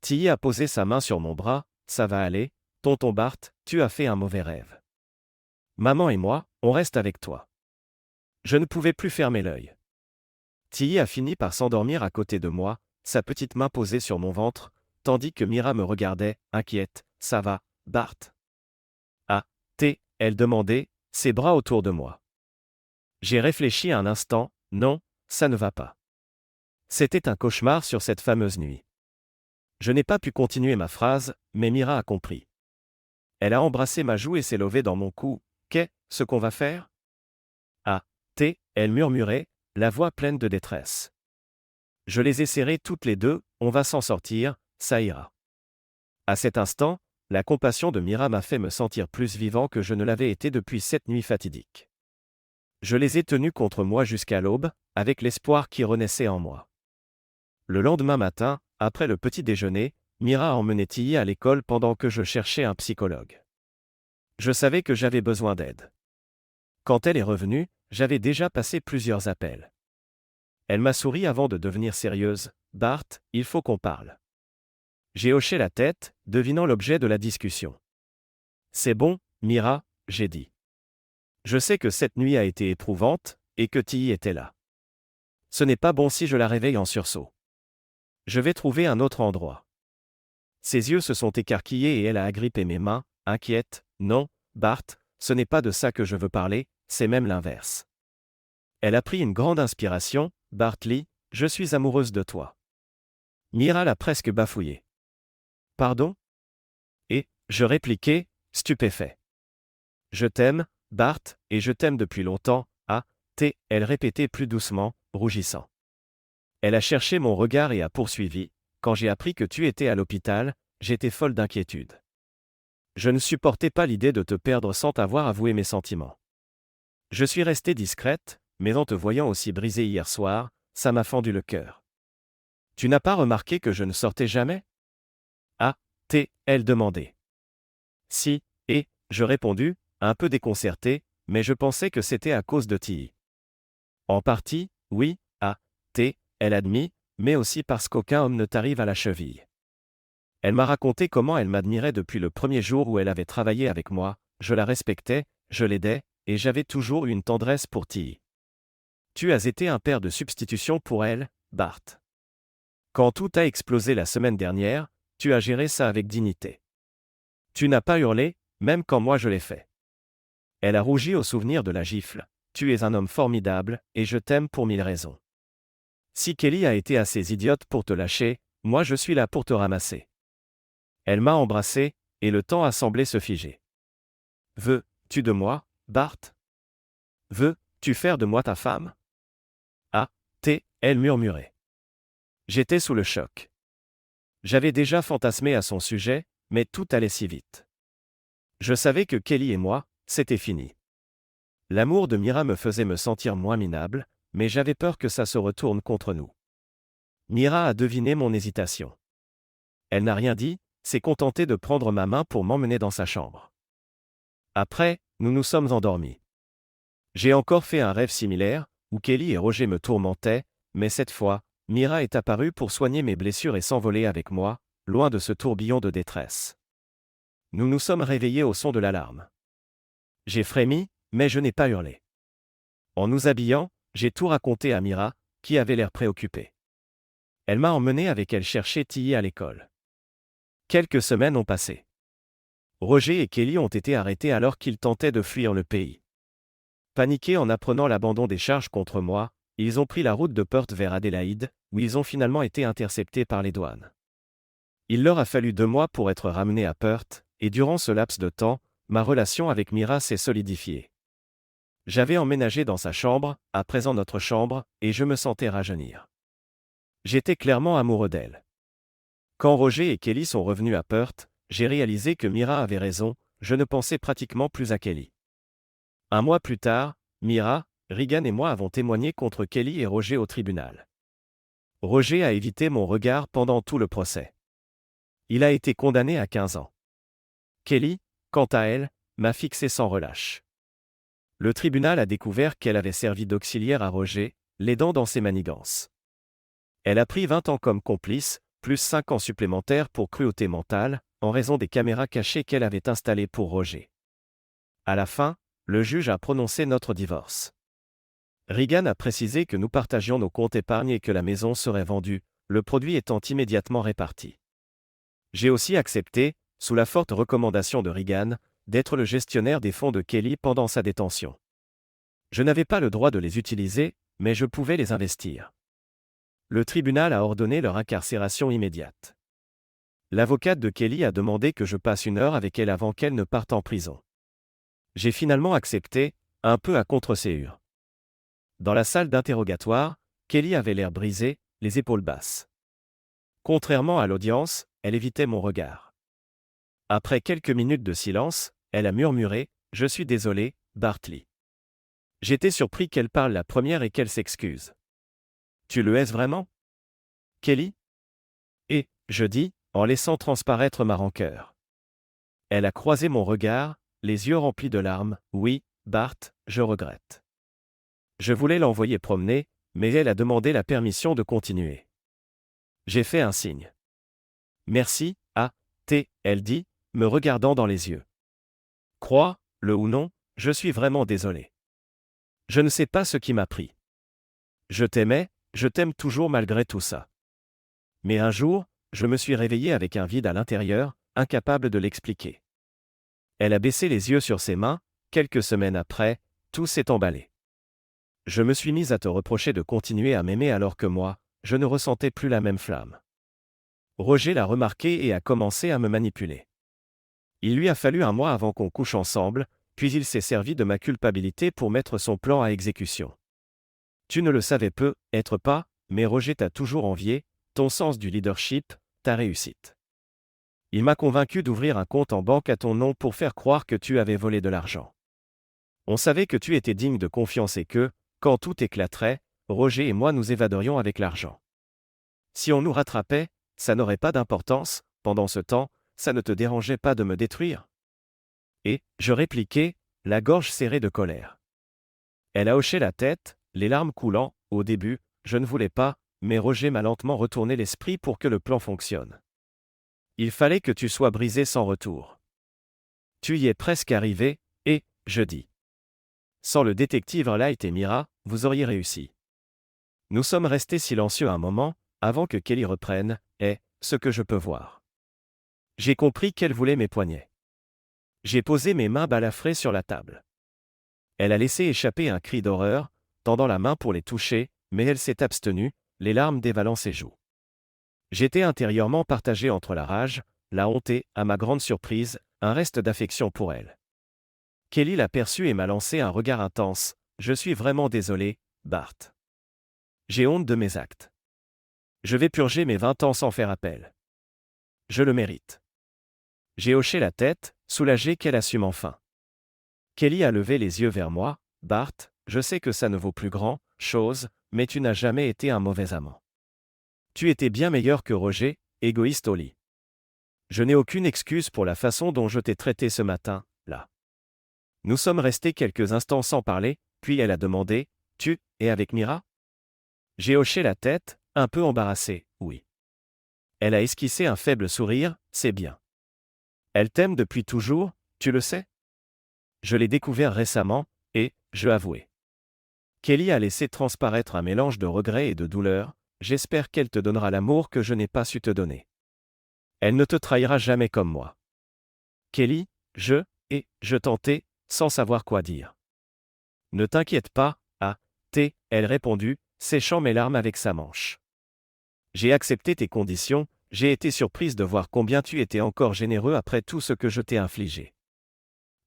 Tilly a posé sa main sur mon bras, ça va aller, tonton Bart, tu as fait un mauvais rêve. Maman et moi, on reste avec toi. Je ne pouvais plus fermer l'œil. Tilly a fini par s'endormir à côté de moi, sa petite main posée sur mon ventre, tandis que Mira me regardait, inquiète. Ça va, Bart? Elle demandait, ses bras autour de moi. J'ai réfléchi un instant, non, ça ne va pas. C'était un cauchemar sur cette fameuse nuit. Je n'ai pas pu continuer ma phrase, mais Mira a compris. Elle a embrassé ma joue et s'est levée dans mon cou. Qu'est-ce qu'on va faire? Elle murmurait, la voix pleine de détresse. Je les ai serrées toutes les deux, on va s'en sortir, ça ira. À cet instant, la compassion de Mira m'a fait me sentir plus vivant que je ne l'avais été depuis cette nuit fatidique. Je les ai tenus contre moi jusqu'à l'aube, avec l'espoir qui renaissait en moi. Le lendemain matin, après le petit déjeuner, Mira a emmené Tilly à l'école pendant que je cherchais un psychologue. Je savais que j'avais besoin d'aide. Quand elle est revenue, j'avais déjà passé plusieurs appels. Elle m'a souri avant de devenir sérieuse. Bart, il faut qu'on parle. J'ai hoché la tête, devinant l'objet de la discussion. C'est bon, Mira, j'ai dit. Je sais que cette nuit a été éprouvante, et que Tilly était là. Ce n'est pas bon si je la réveille en sursaut. Je vais trouver un autre endroit. Ses yeux se sont écarquillés et elle a agrippé mes mains, inquiète. Non, Bart, ce n'est pas de ça que je veux parler, c'est même l'inverse. Elle a pris une grande inspiration. Bartley, je suis amoureuse de toi. Mira l'a presque bafouillé. Pardon? Et, je répliquai, stupéfait. Je t'aime, Bart, et je t'aime depuis longtemps, elle répétait plus doucement, rougissant. Elle a cherché mon regard et a poursuivi. Quand j'ai appris que tu étais à l'hôpital, j'étais folle d'inquiétude. Je ne supportais pas l'idée de te perdre sans t'avoir avoué mes sentiments. Je suis restée discrète, mais en te voyant aussi brisée hier soir, ça m'a fendu le cœur. Tu n'as pas remarqué que je ne sortais jamais? Elle demandait. Si, et, je répondus, un peu déconcerté, mais je pensais que c'était à cause de Tilly. En partie, oui, elle admit, mais aussi parce qu'aucun homme ne t'arrive à la cheville. Elle m'a raconté comment elle m'admirait depuis le premier jour où elle avait travaillé avec moi, je la respectais, je l'aidais, et j'avais toujours eu une tendresse pour Tilly. Tu as été un père de substitution pour elle, Bart. Quand tout a explosé la semaine dernière, tu as géré ça avec dignité. Tu n'as pas hurlé, même quand moi je l'ai fait. Elle a rougi au souvenir de la gifle. Tu es un homme formidable, et je t'aime pour 1000 raisons. Si Kelly a été assez idiote pour te lâcher, moi je suis là pour te ramasser. Elle m'a embrassé, et le temps a semblé se figer. Veux-tu de moi, Bart? Veux-tu faire de moi ta femme? Elle murmurait. J'étais sous le choc. J'avais déjà fantasmé à son sujet, mais tout allait si vite. Je savais que Kelly et moi, c'était fini. L'amour de Mira me faisait me sentir moins minable, mais j'avais peur que ça se retourne contre nous. Mira a deviné mon hésitation. Elle n'a rien dit, s'est contentée de prendre ma main pour m'emmener dans sa chambre. Après, nous nous sommes endormis. J'ai encore fait un rêve similaire, où Kelly et Roger me tourmentaient, mais cette fois, Mira est apparue pour soigner mes blessures et s'envoler avec moi, loin de ce tourbillon de détresse. Nous nous sommes réveillés au son de l'alarme. J'ai frémi, mais je n'ai pas hurlé. En nous habillant, j'ai tout raconté à Mira, qui avait l'air préoccupée. Elle m'a emmené avec elle chercher Tilly à l'école. Quelques semaines ont passé. Roger et Kelly ont été arrêtés alors qu'ils tentaient de fuir le pays. Paniqués en apprenant l'abandon des charges contre moi, ils ont pris la route de Perth vers Adélaïde, où ils ont finalement été interceptés par les douanes. Il leur a fallu 2 mois pour être ramenés à Perth, et durant ce laps de temps, ma relation avec Mira s'est solidifiée. J'avais emménagé dans sa chambre, à présent notre chambre, et je me sentais rajeunir. J'étais clairement amoureux d'elle. Quand Roger et Kelly sont revenus à Perth, j'ai réalisé que Mira avait raison, je ne pensais pratiquement plus à Kelly. 1 mois plus tard, Mira, Regan et moi avons témoigné contre Kelly et Roger au tribunal. Roger a évité mon regard pendant tout le procès. Il a été condamné à 15 ans. Kelly, quant à elle, m'a fixé sans relâche. Le tribunal a découvert qu'elle avait servi d'auxiliaire à Roger, l'aidant dans ses manigances. Elle a pris 20 ans comme complice, plus 5 ans supplémentaires pour cruauté mentale, en raison des caméras cachées qu'elle avait installées pour Roger. À la fin, le juge a prononcé notre divorce. Regan a précisé que nous partagions nos comptes épargne et que la maison serait vendue, le produit étant immédiatement réparti. J'ai aussi accepté, sous la forte recommandation de Regan, d'être le gestionnaire des fonds de Kelly pendant sa détention. Je n'avais pas le droit de les utiliser, mais je pouvais les investir. Le tribunal a ordonné leur incarcération immédiate. L'avocate de Kelly a demandé que je passe 1 heure avec elle avant qu'elle ne parte en prison. J'ai finalement accepté, un peu à contre-séhur. Dans la salle d'interrogatoire, Kelly avait l'air brisé, les épaules basses. Contrairement à l'audience, elle évitait mon regard. Après quelques minutes de silence, elle a murmuré « Je suis désolé, Bartley ». J'étais surpris qu'elle parle la première et qu'elle s'excuse. « Tu le es vraiment, Kelly ?» Et, je dis, en laissant transparaître ma rancœur. Elle a croisé mon regard, les yeux remplis de larmes. « Oui, Bart, je regrette. » Je voulais l'envoyer promener, mais elle a demandé la permission de continuer. J'ai fait un signe. « Merci, elle dit, me regardant dans les yeux. « Crois-le ou non, je suis vraiment désolé. Je ne sais pas ce qui m'a pris. Je t'aimais, je t'aime toujours malgré tout ça. Mais un jour, je me suis réveillé avec un vide à l'intérieur, incapable de l'expliquer. Elle a baissé les yeux sur ses mains, quelques semaines après, tout s'est emballé. Je me suis mise à te reprocher de continuer à m'aimer alors que moi, je ne ressentais plus la même flamme. Roger l'a remarqué et a commencé à me manipuler. Il lui a fallu un mois avant qu'on couche ensemble, puis il s'est servi de ma culpabilité pour mettre son plan à exécution. Tu ne le savais peut-être pas, mais Roger t'a toujours envié, ton sens du leadership, ta réussite. Il m'a convaincu d'ouvrir un compte en banque à ton nom pour faire croire que tu avais volé de l'argent. On savait que tu étais digne de confiance et que, quand tout éclaterait, Roger et moi nous évaderions avec l'argent. Si on nous rattrapait, ça n'aurait pas d'importance, pendant ce temps, ça ne te dérangeait pas de me détruire? Et, je répliquai, la gorge serrée de colère. Elle a hoché la tête, les larmes coulant. Au début, je ne voulais pas, mais Roger m'a lentement retourné l'esprit pour que le plan fonctionne. Il fallait que tu sois brisé sans retour. Tu y es presque arrivé, et, je dis. Sans le détective Light et Mira, vous auriez réussi. Nous sommes restés silencieux un moment, avant que Kelly reprenne, ce que je peux voir. J'ai compris qu'elle voulait mes poignets. J'ai posé mes mains balafrées sur la table. Elle a laissé échapper un cri d'horreur, tendant la main pour les toucher, mais elle s'est abstenue, les larmes dévalant ses joues. J'étais intérieurement partagé entre la rage, la honte et, à ma grande surprise, un reste d'affection pour elle. Kelly l'a perçu et m'a lancé un regard intense. Je suis vraiment désolé, Bart. J'ai honte de mes actes. Je vais purger mes 20 ans sans faire appel. Je le mérite. J'ai hoché la tête, soulagé qu'elle assume enfin. Kelly a levé les yeux vers moi. Bart, je sais que ça ne vaut plus grand-chose, mais tu n'as jamais été un mauvais amant. Tu étais bien meilleur que Roger, égoïste au lit. Je n'ai aucune excuse pour la façon dont je t'ai traité ce matin, là. Nous sommes restés quelques instants sans parler, puis elle a demandé, tu es avec Mira? J'ai hoché la tête, un peu embarrassé, oui. Elle a esquissé un faible sourire, c'est bien. Elle t'aime depuis toujours, tu le sais? Je l'ai découvert récemment, et, je avouai. Kelly a laissé transparaître un mélange de regret et de douleur. J'espère qu'elle te donnera l'amour que je n'ai pas su te donner. Elle ne te trahira jamais comme moi. Kelly, je tentai, sans savoir quoi dire. Ne t'inquiète pas, elle répondit, séchant mes larmes avec sa manche. J'ai accepté tes conditions, j'ai été surprise de voir combien tu étais encore généreux après tout ce que je t'ai infligé.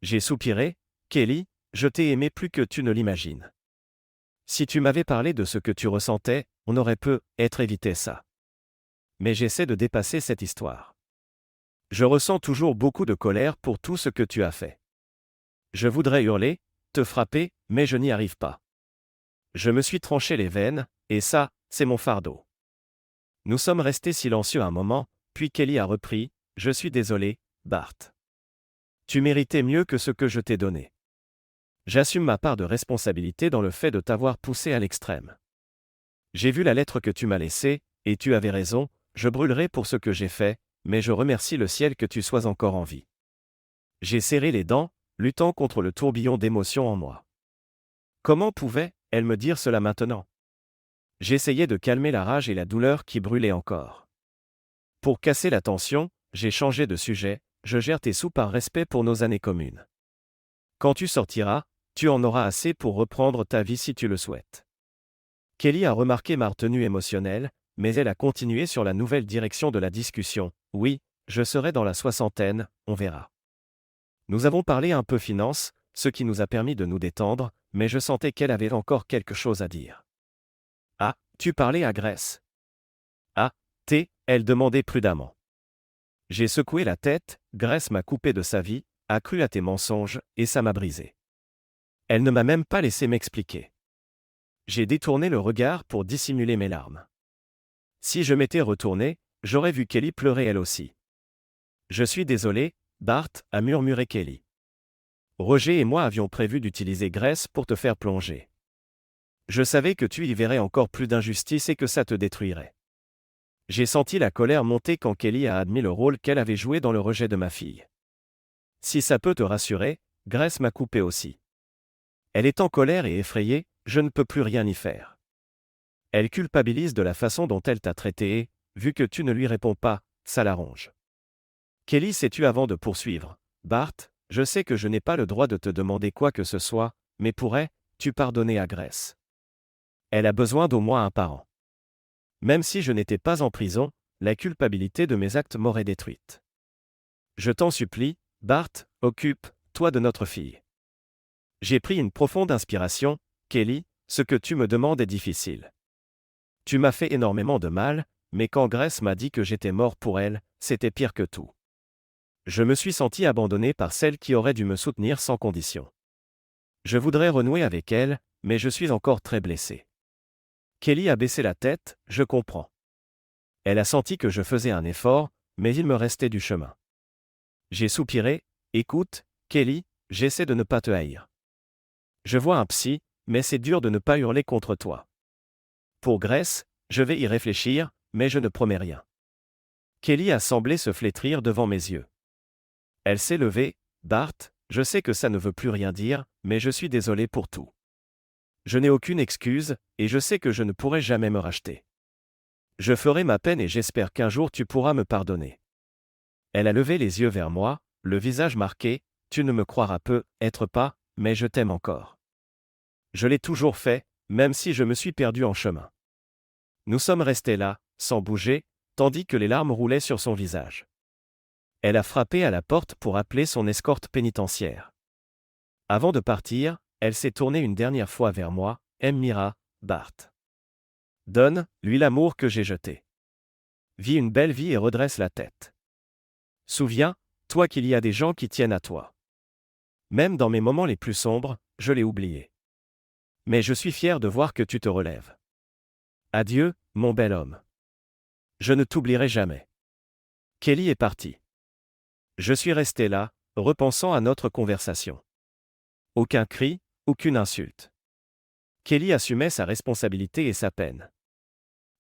J'ai soupiré, Kelly, je t'ai aimé plus que tu ne l'imagines. Si tu m'avais parlé de ce que tu ressentais, on aurait peut-être évité ça. Mais j'essaie de dépasser cette histoire. Je ressens toujours beaucoup de colère pour tout ce que tu as fait. Je voudrais hurler, te frapper, mais je n'y arrive pas. Je me suis tranché les veines, et ça, c'est mon fardeau. Nous sommes restés silencieux un moment, puis Kelly a repris, je suis désolé, Bart. Tu méritais mieux que ce que je t'ai donné. J'assume ma part de responsabilité dans le fait de t'avoir poussé à l'extrême. J'ai vu la lettre que tu m'as laissée, et tu avais raison, je brûlerai pour ce que j'ai fait, mais je remercie le ciel que tu sois encore en vie. J'ai serré les dents, luttant contre le tourbillon d'émotions en moi. Comment pouvait-elle me dire cela maintenant? J'essayais de calmer la rage et la douleur qui brûlaient encore. Pour casser la tension, j'ai changé de sujet, je gère tes sous par respect pour nos années communes. Quand tu sortiras, tu en auras assez pour reprendre ta vie si tu le souhaites. Kelly a remarqué ma retenue émotionnelle, mais elle a continué sur la nouvelle direction de la discussion. Oui, je serai dans la soixantaine, on verra. Nous avons parlé un peu finance, ce qui nous a permis de nous détendre, mais je sentais qu'elle avait encore quelque chose à dire. Ah, tu parlais à Grace? Elle demandait prudemment. J'ai secoué la tête, Grace m'a coupé de sa vie, a cru à tes mensonges, et ça m'a brisé. Elle ne m'a même pas laissé m'expliquer. J'ai détourné le regard pour dissimuler mes larmes. Si je m'étais retourné, j'aurais vu Kelly pleurer elle aussi. Je suis désolé, Bart, a murmuré Kelly. Roger et moi avions prévu d'utiliser Grace pour te faire plonger. Je savais que tu y verrais encore plus d'injustice et que ça te détruirait. J'ai senti la colère monter quand Kelly a admis le rôle qu'elle avait joué dans le rejet de ma fille. Si ça peut te rassurer, Grace m'a coupé aussi. Elle est en colère et effrayée, je ne peux plus rien y faire. Elle culpabilise de la façon dont elle t'a traité et, vu que tu ne lui réponds pas, ça l'arrange. Kelly, sais-tu avant de poursuivre, Bart, je sais que je n'ai pas le droit de te demander quoi que ce soit, mais pourrais-tu pardonner à Grace? Elle a besoin d'au moins un parent. Même si je n'étais pas en prison, la culpabilité de mes actes m'aurait détruite. Je t'en supplie, Bart, occupe-toi de notre fille. J'ai pris une profonde inspiration, Kelly, ce que tu me demandes est difficile. Tu m'as fait énormément de mal, mais quand Grace m'a dit que j'étais mort pour elle, c'était pire que tout. Je me suis senti abandonné par celle qui aurait dû me soutenir sans condition. Je voudrais renouer avec elle, mais je suis encore très blessé. Kelly a baissé la tête, je comprends. Elle a senti que je faisais un effort, mais il me restait du chemin. J'ai soupiré, écoute, Kelly, j'essaie de ne pas te haïr. Je vois un psy, mais c'est dur de ne pas hurler contre toi. Pour Grace, je vais y réfléchir, mais je ne promets rien. Kelly a semblé se flétrir devant mes yeux. Elle s'est levée, Bart, je sais que ça ne veut plus rien dire, mais je suis désolé pour tout. Je n'ai aucune excuse, et je sais que je ne pourrai jamais me racheter. Je ferai ma peine et j'espère qu'un jour tu pourras me pardonner. Elle a levé les yeux vers moi, le visage marqué, tu ne me croiras peut-être pas, mais je t'aime encore. Je l'ai toujours fait, même si je me suis perdu en chemin. Nous sommes restés là, sans bouger, tandis que les larmes roulaient sur son visage. Elle a frappé à la porte pour appeler son escorte pénitentiaire. Avant de partir, elle s'est tournée une dernière fois vers moi, Mira, Bart. Donne-lui l'amour que j'ai jeté. Vis une belle vie et redresse la tête. Souviens-toi qu'il y a des gens qui tiennent à toi. Même dans mes moments les plus sombres, je l'ai oublié. Mais je suis fier de voir que tu te relèves. Adieu, mon bel homme. Je ne t'oublierai jamais. Kelly est partie. Je suis resté là, repensant à notre conversation. Aucun cri, aucune insulte. Kelly assumait sa responsabilité et sa peine.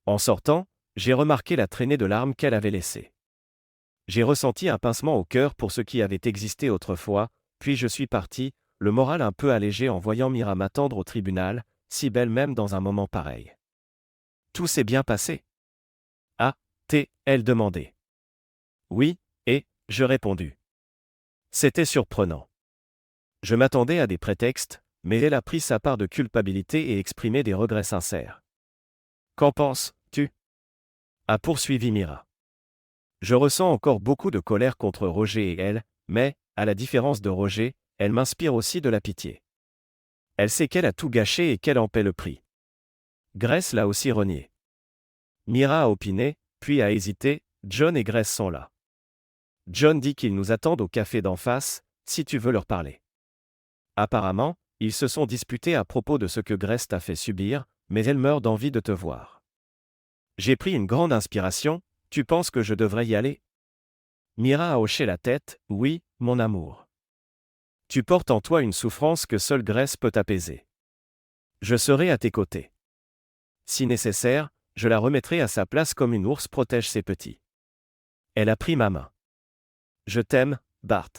En sortant, j'ai remarqué la traînée de larmes qu'elle avait laissée. J'ai ressenti un pincement au cœur pour ce qui avait existé autrefois, puis je suis parti, le moral un peu allégé en voyant Mira m'attendre au tribunal, si belle même dans un moment pareil. Tout s'est bien passé? Elle demandé. Oui, et je répondu. C'était surprenant. Je m'attendais à des prétextes, mais elle a pris sa part de culpabilité et exprimé des regrets sincères. Qu'en penses-tu? A poursuivi Mira. Je ressens encore beaucoup de colère contre Roger et elle, mais, à la différence de Roger, elle m'inspire aussi de la pitié. Elle sait qu'elle a tout gâché et qu'elle en paie le prix. Grace l'a aussi renié. Mira a opiné, puis a hésité, John et Grace sont là. John dit qu'ils nous attendent au café d'en face, si tu veux leur parler. Apparemment, ils se sont disputés à propos de ce que Grace t'a fait subir, mais elle meurt d'envie de te voir. J'ai pris une grande inspiration, tu penses que je devrais y aller? Mira a hoché la tête, oui, mon amour. Tu portes en toi une souffrance que seule Grace peut apaiser. Je serai à tes côtés. Si nécessaire, je la remettrai à sa place comme une ours protège ses petits. Elle a pris ma main. Je t'aime, Bart.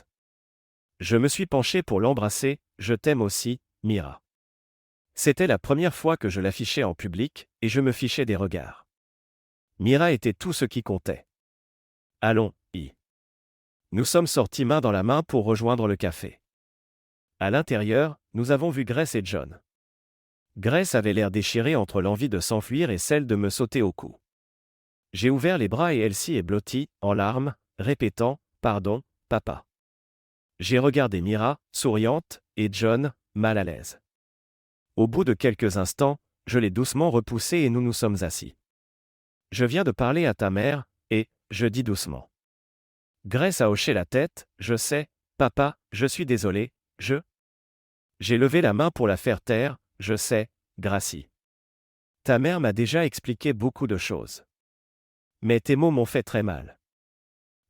Je me suis penché pour l'embrasser, je t'aime aussi, Mira. C'était la première fois que je l'affichais en public, et je me fichais des regards. Mira était tout ce qui comptait. Allons, Nous sommes sortis main dans la main pour rejoindre le café. À l'intérieur, nous avons vu Grace et John. Grace avait l'air déchirée entre l'envie de s'enfuir et celle de me sauter au cou. J'ai ouvert les bras et Elsie est blottie, en larmes, répétant « Pardon, papa ». J'ai regardé Mira, souriante, et John, mal à l'aise. Au bout de quelques instants, je l'ai doucement repoussé et nous nous sommes assis. Je viens de parler à ta mère, et, je dis doucement. Grace a hoché la tête, je sais, papa, je suis désolé, J'ai levé la main pour la faire taire, je sais, Gracie. Ta mère m'a déjà expliqué beaucoup de choses. Mais tes mots m'ont fait très mal.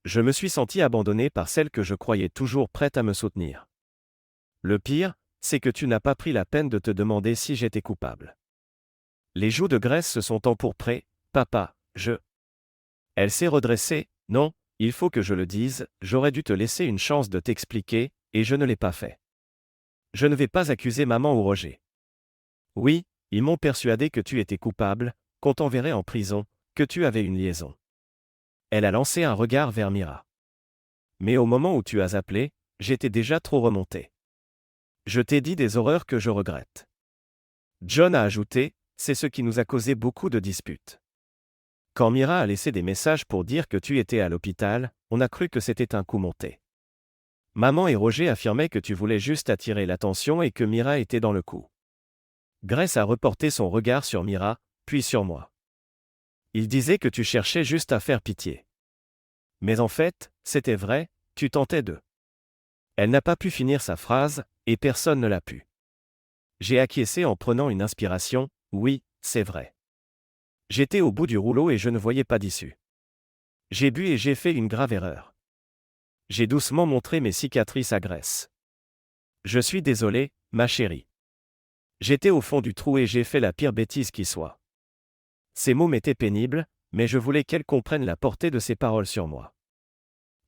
Je me suis senti abandonné par celle que je croyais toujours prête à me soutenir. Le pire, c'est que tu n'as pas pris la peine de te demander si j'étais coupable. Les joues de Grace se sont empourprées, papa, Elle s'est redressée, non, il faut que je le dise, j'aurais dû te laisser une chance de t'expliquer, et je ne l'ai pas fait. Je ne vais pas accuser maman ou Roger. Oui, ils m'ont persuadé que tu étais coupable, qu'on t'enverrait en prison, que tu avais une liaison. Elle a lancé un regard vers Mira. Mais au moment où tu as appelé, j'étais déjà trop remonté. Je t'ai dit des horreurs que je regrette. John a ajouté, c'est ce qui nous a causé beaucoup de disputes. Quand Mira a laissé des messages pour dire que tu étais à l'hôpital, on a cru que c'était un coup monté. Maman et Roger affirmaient que tu voulais juste attirer l'attention et que Mira était dans le coup. Grace a reporté son regard sur Mira, puis sur moi. Il disait que tu cherchais juste à faire pitié. Mais en fait, c'était vrai, tu tentais de. Elle n'a pas pu finir sa phrase, et personne ne l'a pu. J'ai acquiescé en prenant une inspiration, oui, c'est vrai. J'étais au bout du rouleau et je ne voyais pas d'issue. J'ai bu et j'ai fait une grave erreur. J'ai doucement montré mes cicatrices à Grace. Je suis désolé, ma chérie. J'étais au fond du trou et j'ai fait la pire bêtise qui soit. Ces mots m'étaient pénibles, mais je voulais qu'elle comprenne la portée de ces paroles sur moi.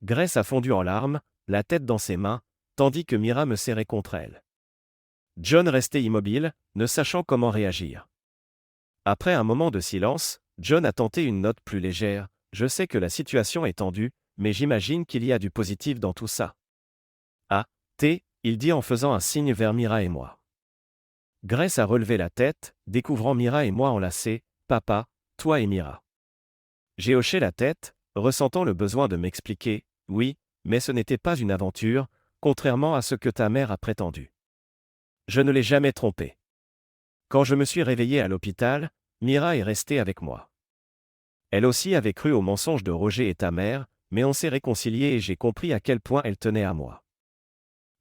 Grace a fondu en larmes, la tête dans ses mains, tandis que Mira me serrait contre elle. John restait immobile, ne sachant comment réagir. Après un moment de silence, John a tenté une note plus légère. Je sais que la situation est tendue, mais j'imagine qu'il y a du positif dans tout ça. Ah, il dit en faisant un signe vers Mira et moi. Grace a relevé la tête, découvrant Mira et moi enlacés. Papa, toi et Mira. J'ai hoché la tête, ressentant le besoin de m'expliquer. Oui, mais ce n'était pas une aventure, contrairement à ce que ta mère a prétendu. Je ne l'ai jamais trompée. Quand je me suis réveillé à l'hôpital, Mira est restée avec moi. Elle aussi avait cru au mensonge de Roger et ta mère, mais on s'est réconciliés et j'ai compris à quel point elle tenait à moi.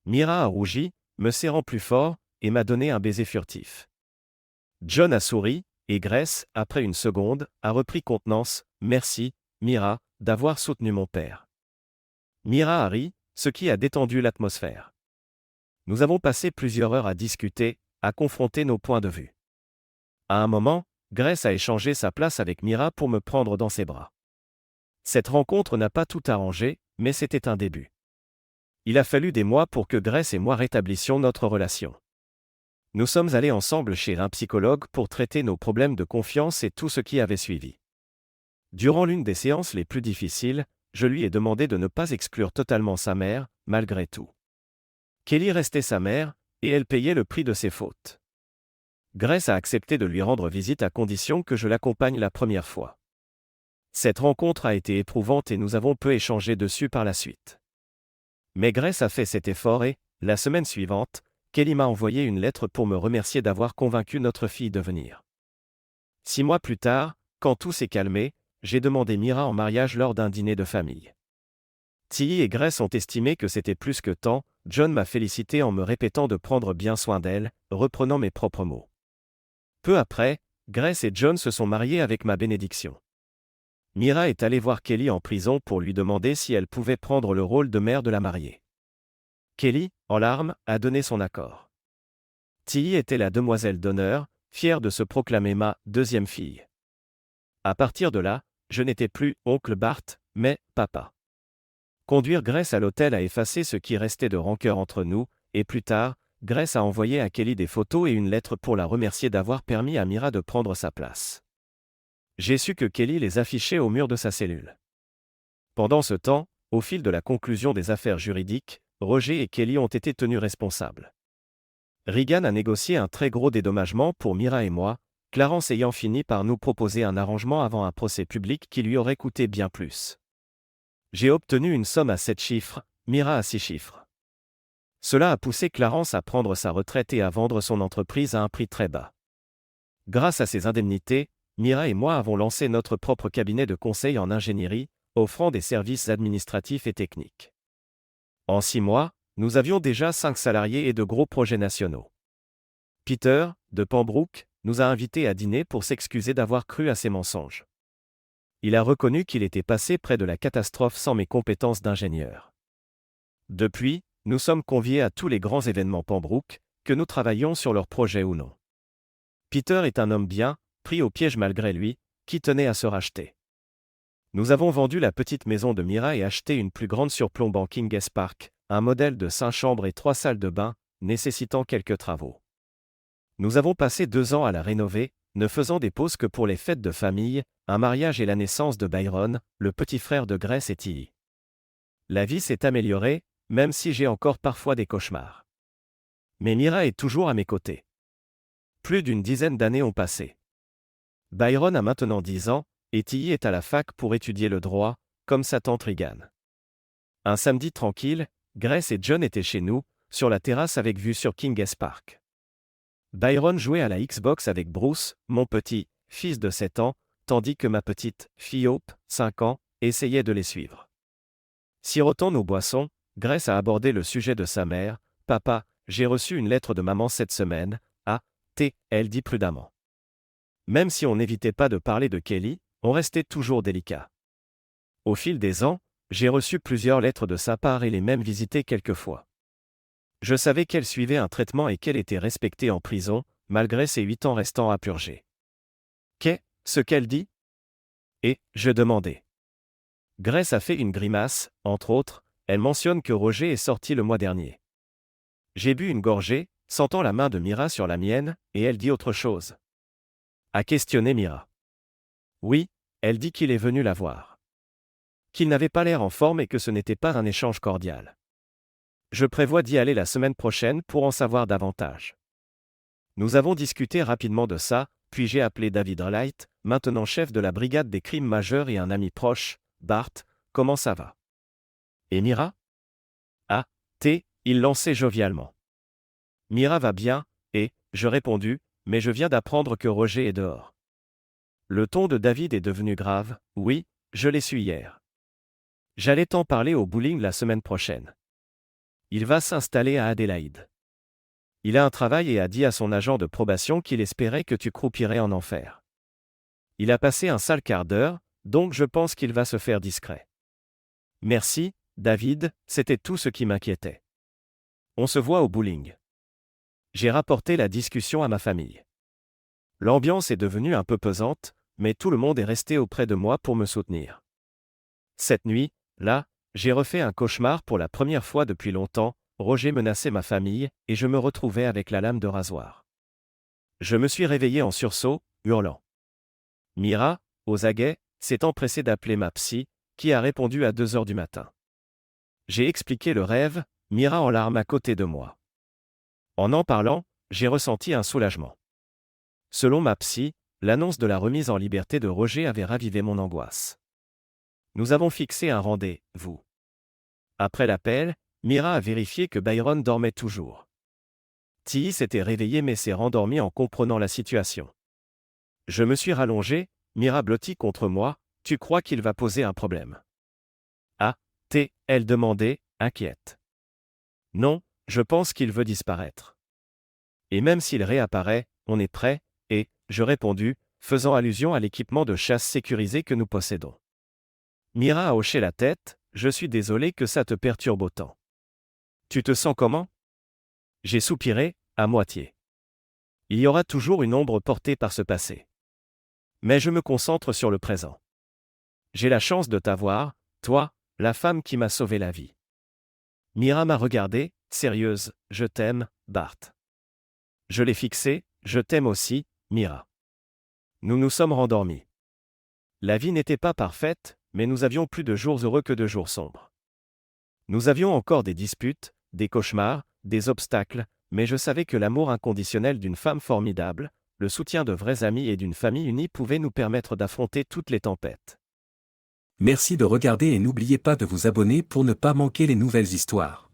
Mira a rougi, me serrant plus fort, et m'a donné un baiser furtif. John a souri, et Grace, après une seconde, a repris contenance. Merci, Mira, d'avoir soutenu mon père. Mira a ri, ce qui a détendu l'atmosphère. Nous avons passé plusieurs heures à discuter, à confronter nos points de vue. À un moment, Grace a échangé sa place avec Mira pour me prendre dans ses bras. Cette rencontre n'a pas tout arrangé, mais c'était un début. Il a fallu des mois pour que Grace et moi rétablissions notre relation. Nous sommes allés ensemble chez un psychologue pour traiter nos problèmes de confiance et tout ce qui avait suivi. Durant l'une des séances les plus difficiles, je lui ai demandé de ne pas exclure totalement sa mère, malgré tout. Kelly restait sa mère, et elle payait le prix de ses fautes. Grace a accepté de lui rendre visite à condition que je l'accompagne la première fois. Cette rencontre a été éprouvante et nous avons peu échangé dessus par la suite. Mais Grace a fait cet effort et, la semaine suivante, Kelly m'a envoyé une lettre pour me remercier d'avoir convaincu notre fille de venir. 6 mois plus tard, quand tout s'est calmé, j'ai demandé Mira en mariage lors d'un dîner de famille. Tilly et Grace ont estimé que c'était plus que temps. John m'a félicité en me répétant de prendre bien soin d'elle, reprenant mes propres mots. Peu après, Grace et John se sont mariés avec ma bénédiction. Mira est allée voir Kelly en prison pour lui demander si elle pouvait prendre le rôle de mère de la mariée. Kelly, en larmes, a donné son accord. Tilly était la demoiselle d'honneur, fière de se proclamer ma deuxième fille. À partir de là, je n'étais plus oncle Bart, mais papa. Conduire Grace à l'hôtel a effacé ce qui restait de rancœur entre nous, et plus tard, Grace a envoyé à Kelly des photos et une lettre pour la remercier d'avoir permis à Mira de prendre sa place. J'ai su que Kelly les affichait au mur de sa cellule. Pendant ce temps, au fil de la conclusion des affaires juridiques, Roger et Kelly ont été tenus responsables. Regan a négocié un très gros dédommagement pour Mira et moi, Clarence ayant fini par nous proposer un arrangement avant un procès public qui lui aurait coûté bien plus. J'ai obtenu une somme à 7 chiffres, Mira à 6 chiffres. Cela a poussé Clarence à prendre sa retraite et à vendre son entreprise à un prix très bas. Grâce à ces indemnités, Mira et moi avons lancé notre propre cabinet de conseil en ingénierie, offrant des services administratifs et techniques. En 6 mois, nous avions déjà 5 salariés et de gros projets nationaux. Peter, de Pembroke, nous a invités à dîner pour s'excuser d'avoir cru à ses mensonges. Il a reconnu qu'il était passé près de la catastrophe sans mes compétences d'ingénieur. Depuis, nous sommes conviés à tous les grands événements Pembroke, que nous travaillions sur leurs projets ou non. Peter est un homme bien, pris au piège malgré lui, qui tenait à se racheter. Nous avons vendu la petite maison de Mira et acheté une plus grande surplombant King S Park, un modèle de 5 chambres et 3 salles de bain, nécessitant quelques travaux. Nous avons passé 2 ans à la rénover, ne faisant des pauses que pour les fêtes de famille, un mariage et la naissance de Byron, le petit frère de Grace et Tilly. La vie s'est améliorée, même si j'ai encore parfois des cauchemars. Mais Mira est toujours à mes côtés. Plus d'une dizaine d'années ont passé. Byron a maintenant 10 ans, et Tilly est à la fac pour étudier le droit, comme sa tante Regan. Un samedi tranquille, Grace et John étaient chez nous, sur la terrasse avec vue sur Kings Park. Byron jouait à la Xbox avec Bruce, mon petit, fils de 7 ans, tandis que ma petite, fille Hope, 5 ans, essayait de les suivre. Sirotant nos boissons, Grace a abordé le sujet de sa mère. « Papa, j'ai reçu une lettre de maman cette semaine. » Ah, elle dit prudemment. Même si on n'évitait pas de parler de Kelly, on restait toujours délicat. Au fil des ans, j'ai reçu plusieurs lettres de sa part et les mêmes visitées quelques fois. Je savais qu'elle suivait un traitement et qu'elle était respectée en prison, malgré ses 8 ans restants à purger. Qu'est-ce qu'elle dit ? Et, je demandais. Grace a fait une grimace, entre autres, elle mentionne que Roger est sorti le mois dernier. J'ai bu une gorgée, sentant la main de Mira sur la mienne, et elle dit autre chose. A questionné Mira. Oui, elle dit qu'il est venu la voir. Qu'il n'avait pas l'air en forme et que ce n'était pas un échange cordial. Je prévois d'y aller la semaine prochaine pour en savoir davantage. Nous avons discuté rapidement de ça, puis j'ai appelé David Wright, maintenant chef de la brigade des crimes majeurs et un ami proche. Bart, comment ça va ? Et Mira ? Ah, il lançait jovialement. Mira va bien, et, je répondu, mais je viens d'apprendre que Roger est dehors. Le ton de David est devenu grave. Oui, je l'ai su hier. J'allais t'en parler au bowling la semaine prochaine. Il va s'installer à Adélaïde. Il a un travail et a dit à son agent de probation qu'il espérait que tu croupirais en enfer. Il a passé un sale quart d'heure, donc je pense qu'il va se faire discret. Merci, David, c'était tout ce qui m'inquiétait. On se voit au bowling. J'ai rapporté la discussion à ma famille. L'ambiance est devenue un peu pesante, mais tout le monde est resté auprès de moi pour me soutenir. Cette nuit, là, j'ai refait un cauchemar pour la première fois depuis longtemps. Roger menaçait ma famille, et je me retrouvais avec la lame de rasoir. Je me suis réveillé en sursaut, hurlant. Mira, aux aguets, s'est empressée d'appeler ma psy, qui a répondu à 2 heures du matin. J'ai expliqué le rêve, Mira en larmes à côté de moi. En parlant, j'ai ressenti un soulagement. Selon ma psy, l'annonce de la remise en liberté de Roger avait ravivé mon angoisse. Nous avons fixé un rendez-vous. Après l'appel, Mira a vérifié que Byron dormait toujours. Tilly s'était réveillée mais s'est rendormie en comprenant la situation. Je me suis rallongé, Mira blottie contre moi. Tu crois qu'il va poser un problème ? Ah, elle demandait, inquiète. Non, je pense qu'il veut disparaître. Et même s'il réapparaît, on est prêt, et, je répondus, faisant allusion à l'équipement de chasse sécurisé que nous possédons. Mira a hoché la tête, je suis désolé que ça te perturbe autant. Tu te sens comment ? J'ai soupiré, à moitié. Il y aura toujours une ombre portée par ce passé. Mais je me concentre sur le présent. J'ai la chance de t'avoir, toi, la femme qui m'a sauvé la vie. Mira m'a regardé, sérieuse, je t'aime, Bart. Je l'ai fixé, je t'aime aussi, Mira. Nous nous sommes rendormis. La vie n'était pas parfaite, mais nous avions plus de jours heureux que de jours sombres. Nous avions encore des disputes, des cauchemars, des obstacles, mais je savais que l'amour inconditionnel d'une femme formidable, le soutien de vrais amis et d'une famille unie pouvait nous permettre d'affronter toutes les tempêtes. Merci de regarder et n'oubliez pas de vous abonner pour ne pas manquer les nouvelles histoires.